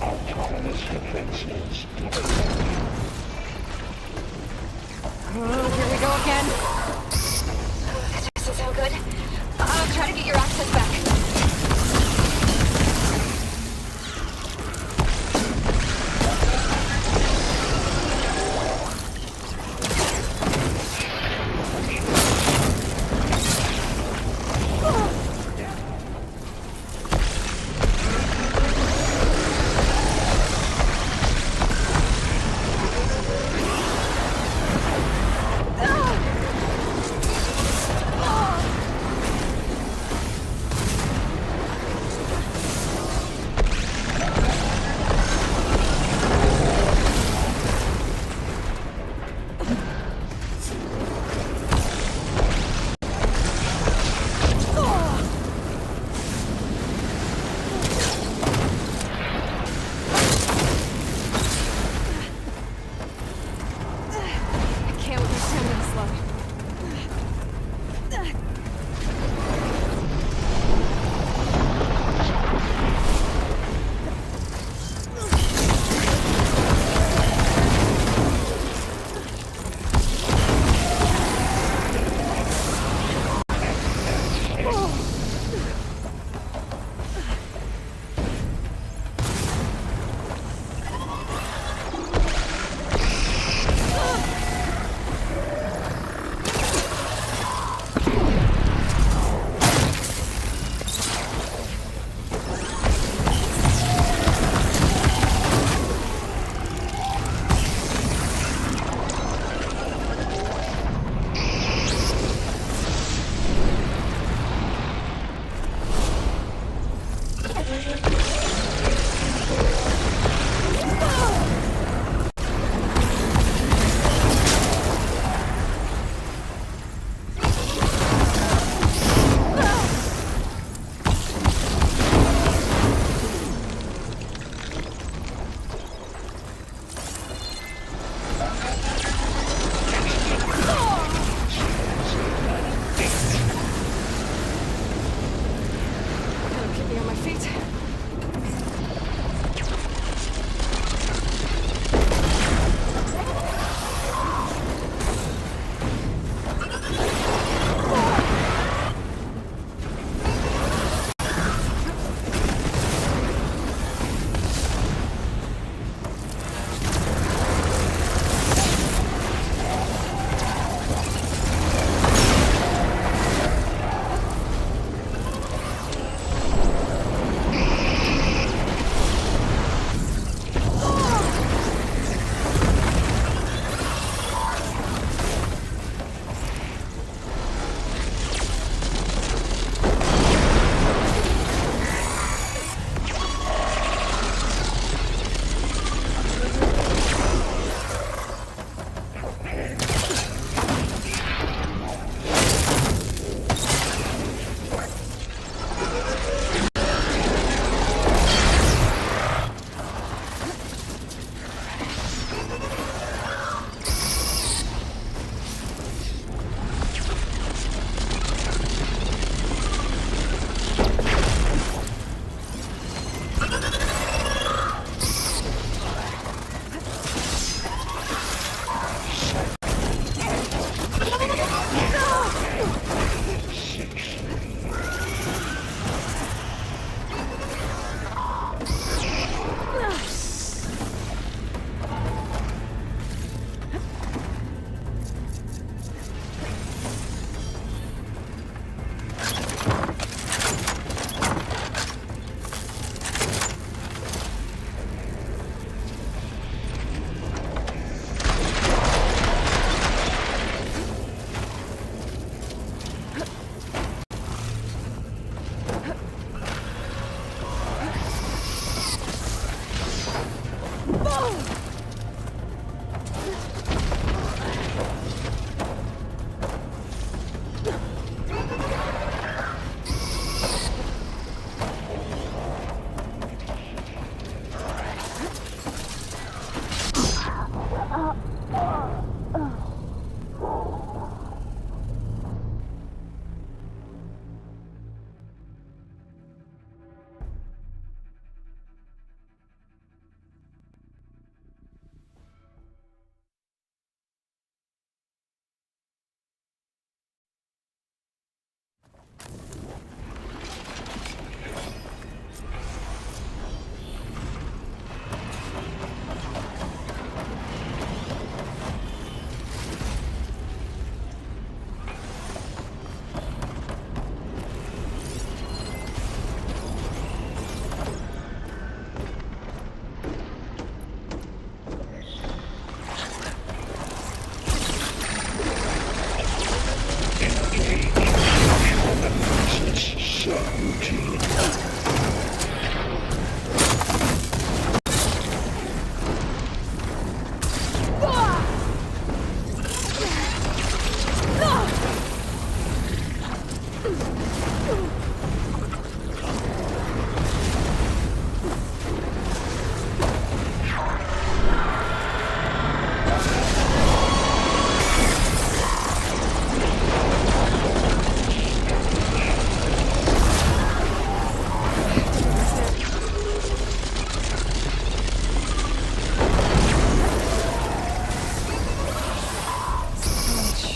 Autonomous defenses. Oh, here we go again. This doesn't sound good. I'll try to get your access back.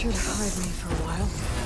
should hide me for a while.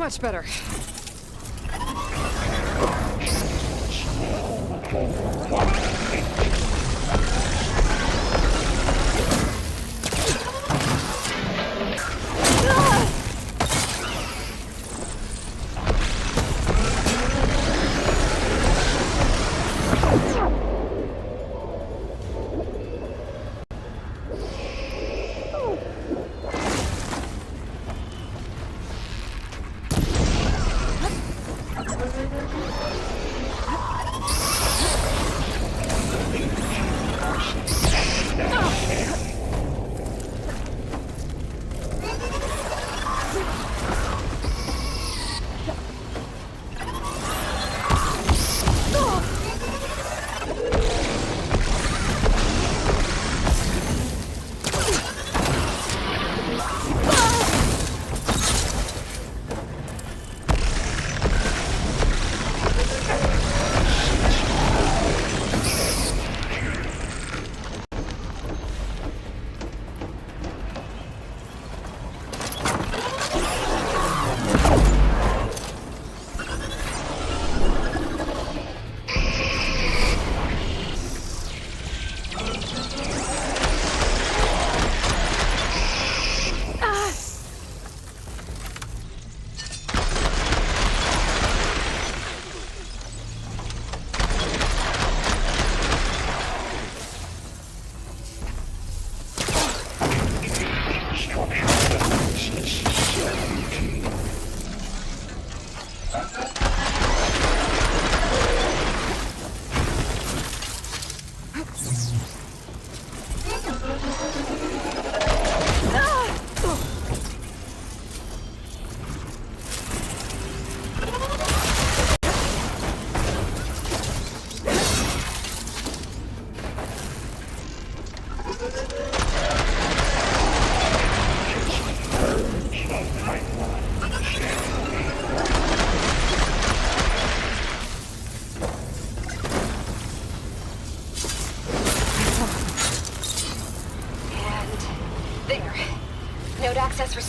Much better.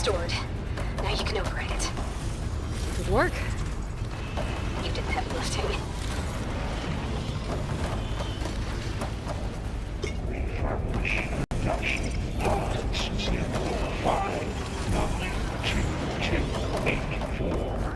restored. Now you can override it. Good work. You did the heavy lifting. Refurbish production pods 05928284.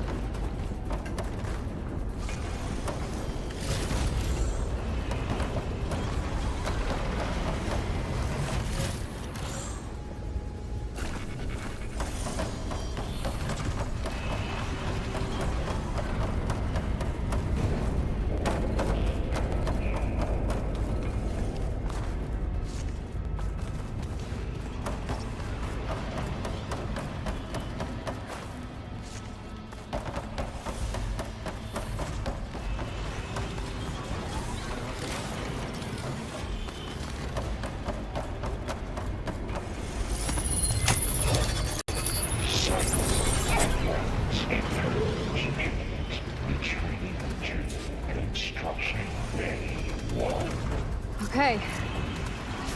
Okay.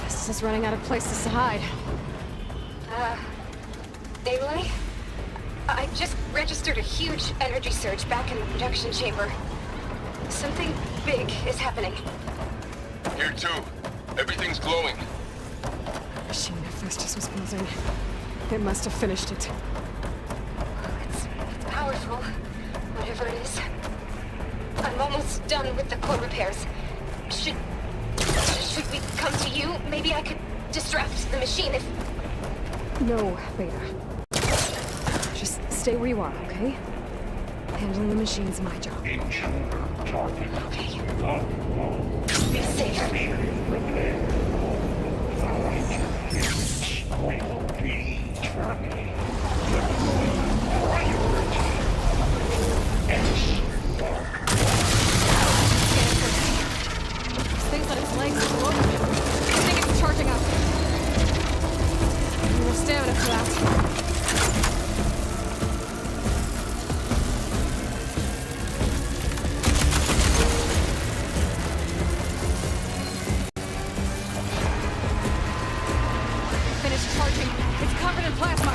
This is running out of places to hide. Aloy? I just registered a huge energy surge back in the production chamber. Something big is happening. Here too. Everything's glowing. The machine Hephaestus was building. It must have finished it. It's powerful, whatever it is. I'm almost done with the core repairs. Should we come to you? Maybe I could distract the machine if... No, Beta. Just stay where you are, okay? Handling the machine's my job. Intruder target Okay. unknown. Be safe. Repair. Our interference will be terminated. Priority. Dark. This thing's on its legs all over me. I think it's charging up. No stamina for that. Finished charging. It's covered in plasma.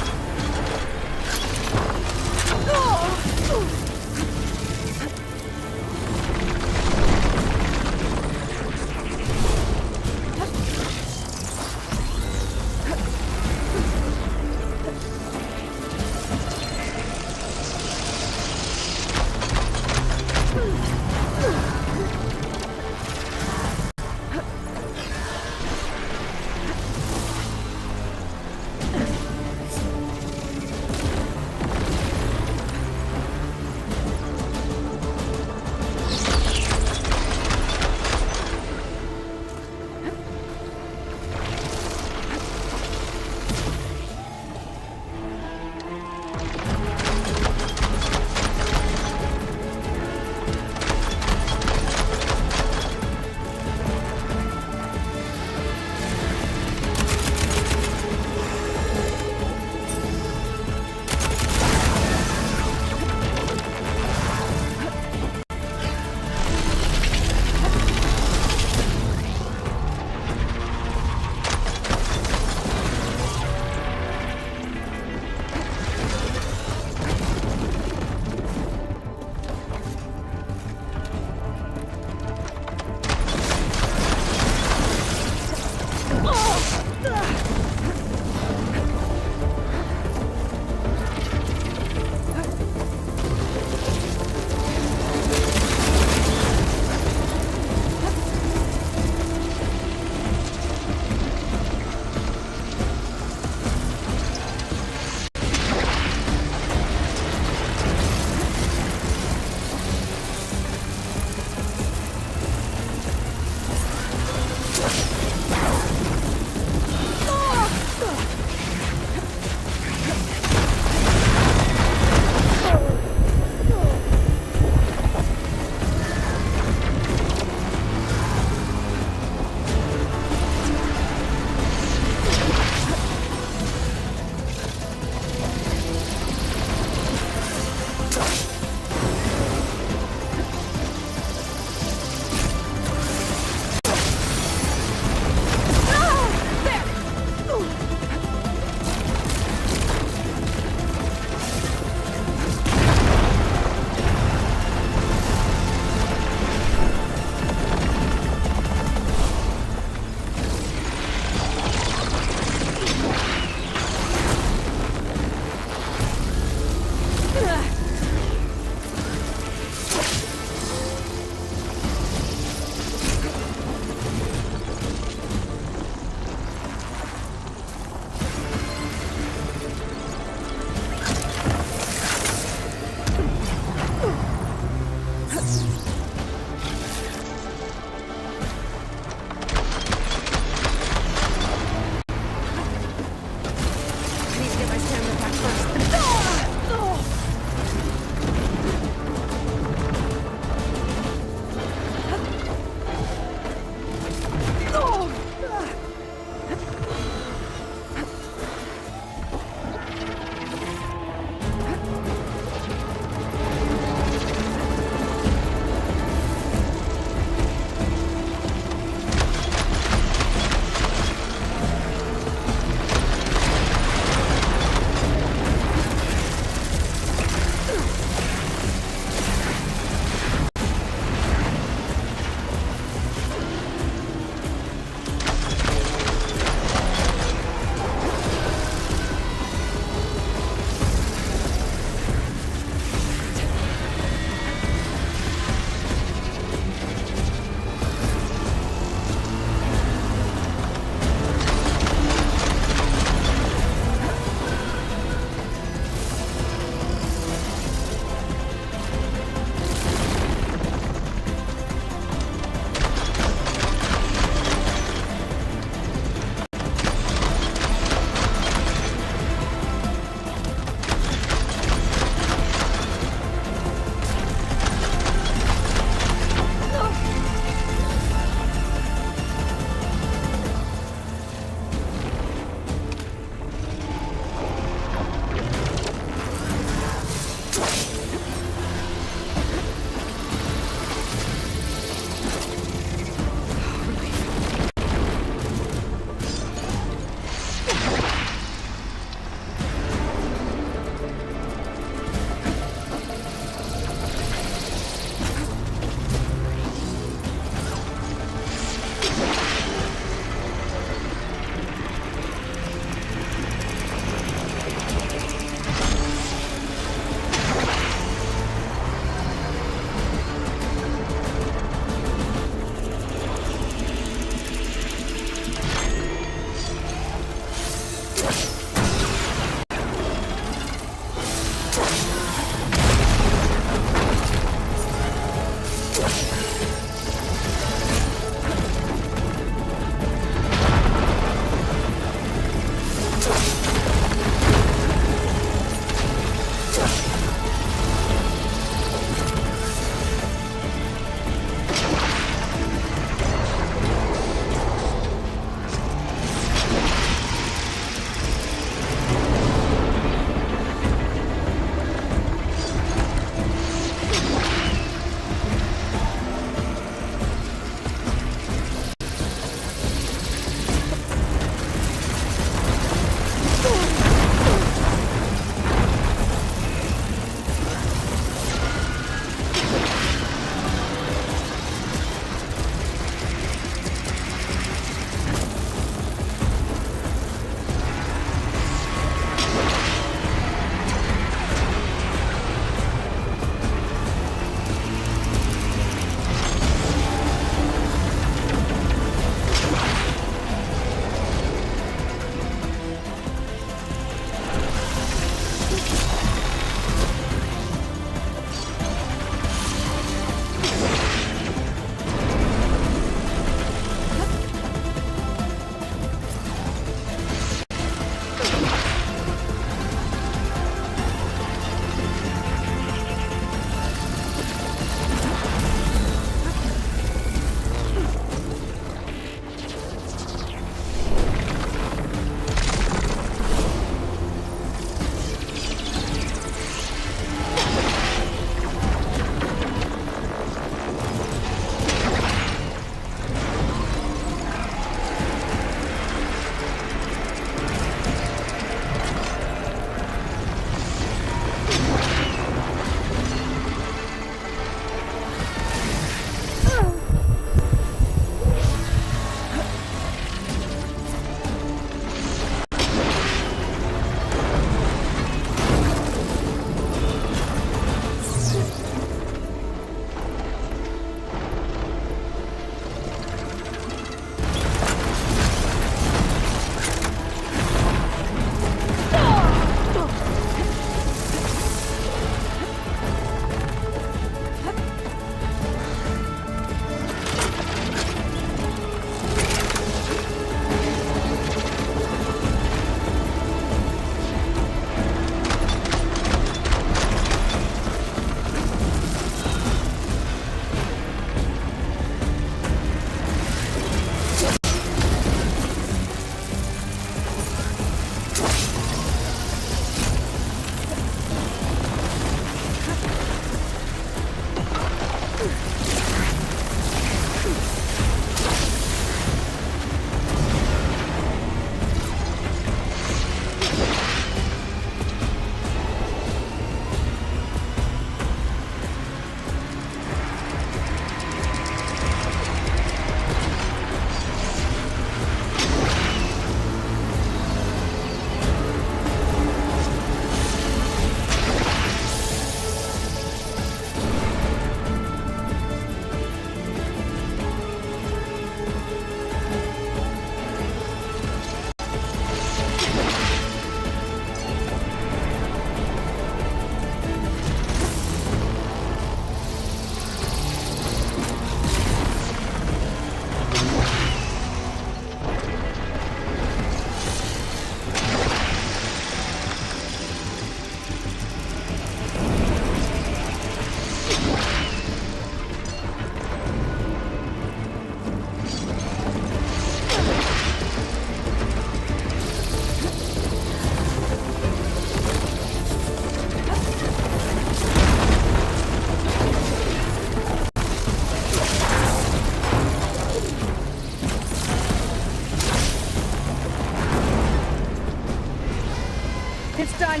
It's done.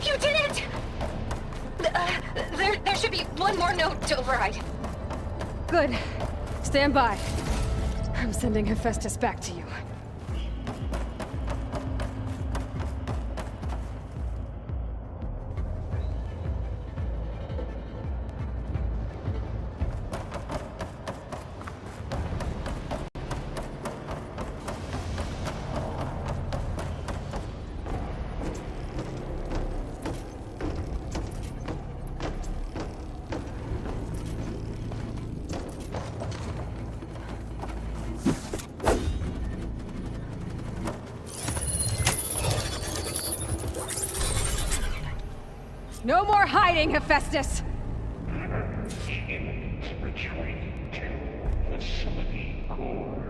You did it! There should be one more note to override. Good. Stand by. I'm sending Hephaestus back to you. No more hiding, Hephaestus! Imminent retreat to facility core.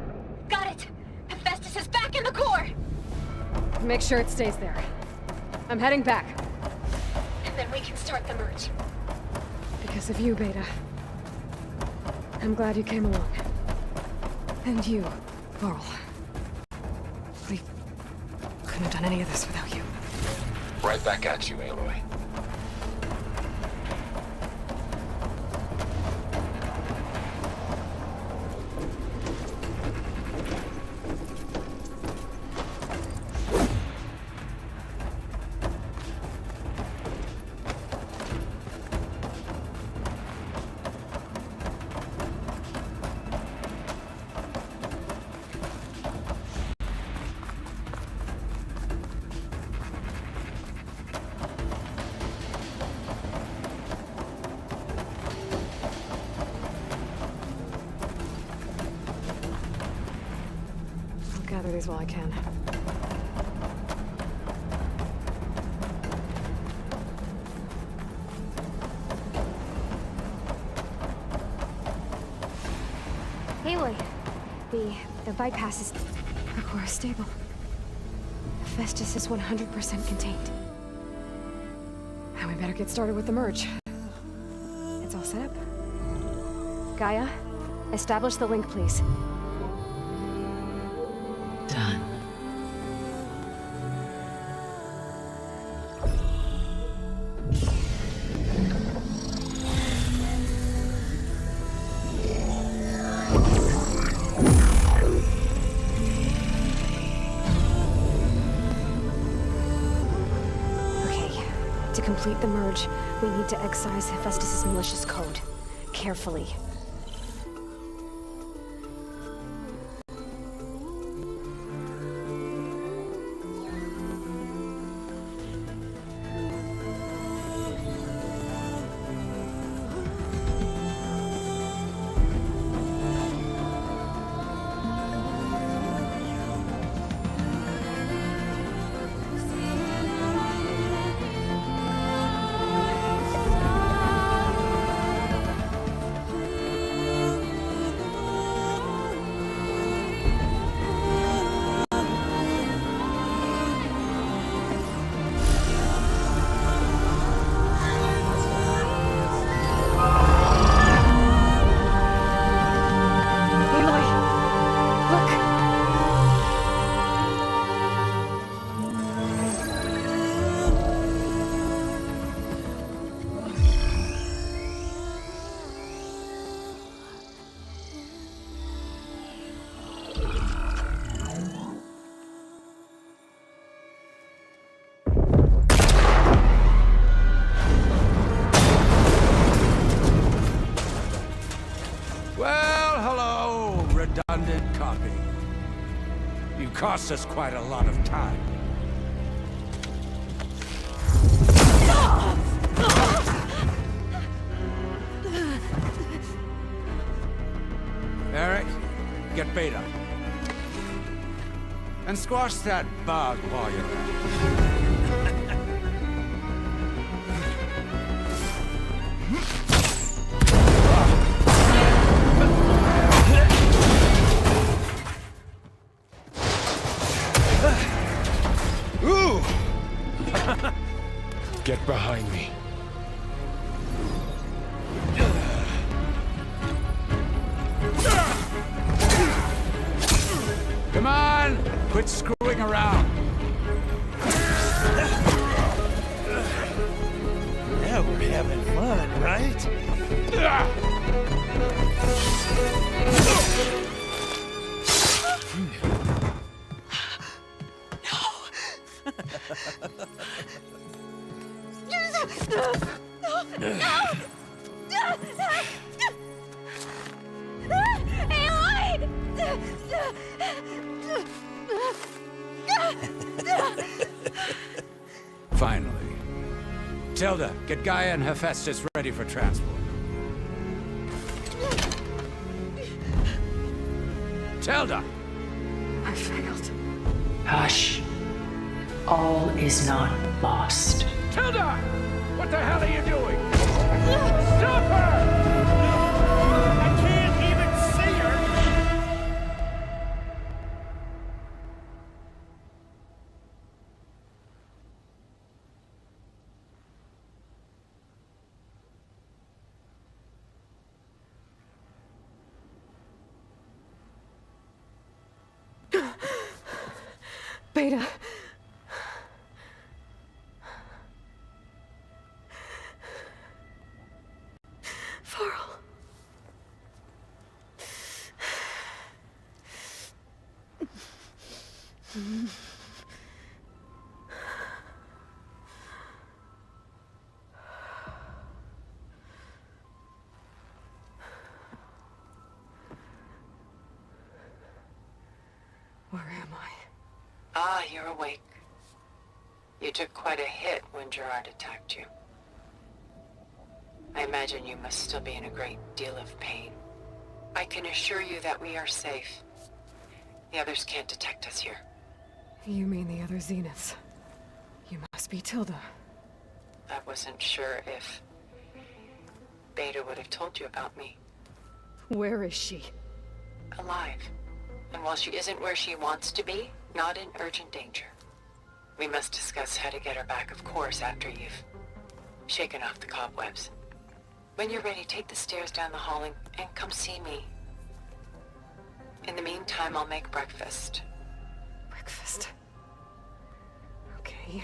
Got it! Hephaestus is back in the core! Make sure it stays there. I'm heading back. And then we can start the merge. Because of you, Beta. I'm glad you came along. And you, Varl. We couldn't have done any of this without you. Right back at you, Aloy. I'll gather these while I can. Aloy, the bypass is... The core is stable. Hephaestus is 100% contained. And we better get started with the merge. It's all set up. Gaia, establish the link, please. Done. Okay, to complete the merge, we need to excise Hephaestus' malicious code. Carefully. Aloy! Look! Well, hello, redundant copy. You cost us quite a lot of time. Eric, get Beta. And squash that bug while you're at it. Ooh! Get behind me. Come on! Quit screwing around! Now we're having fun, right? Finally. Tilda, get Gaia and Hephaestus ready for transport. Tilda! I failed. Hush. All is not lost. Tilda! What the hell are you doing? Stop her! I can't even see her! Beta. Varl. Where am I? Ah, you're awake. You took quite a hit when Gerard attacked you. I imagine you must still be in a great deal of pain. I can assure you that we are safe. The others can't detect us here. You mean the other Zeniths? You must be Tilda. I wasn't sure if Beta would have told you about me. Where is she? Alive. And while she isn't where she wants to be, not in urgent danger. We must discuss how to get her back, of course, after you've shaken off the cobwebs. When you're ready, take the stairs down the hall and come see me. In the meantime, I'll make breakfast. Breakfast. Okay.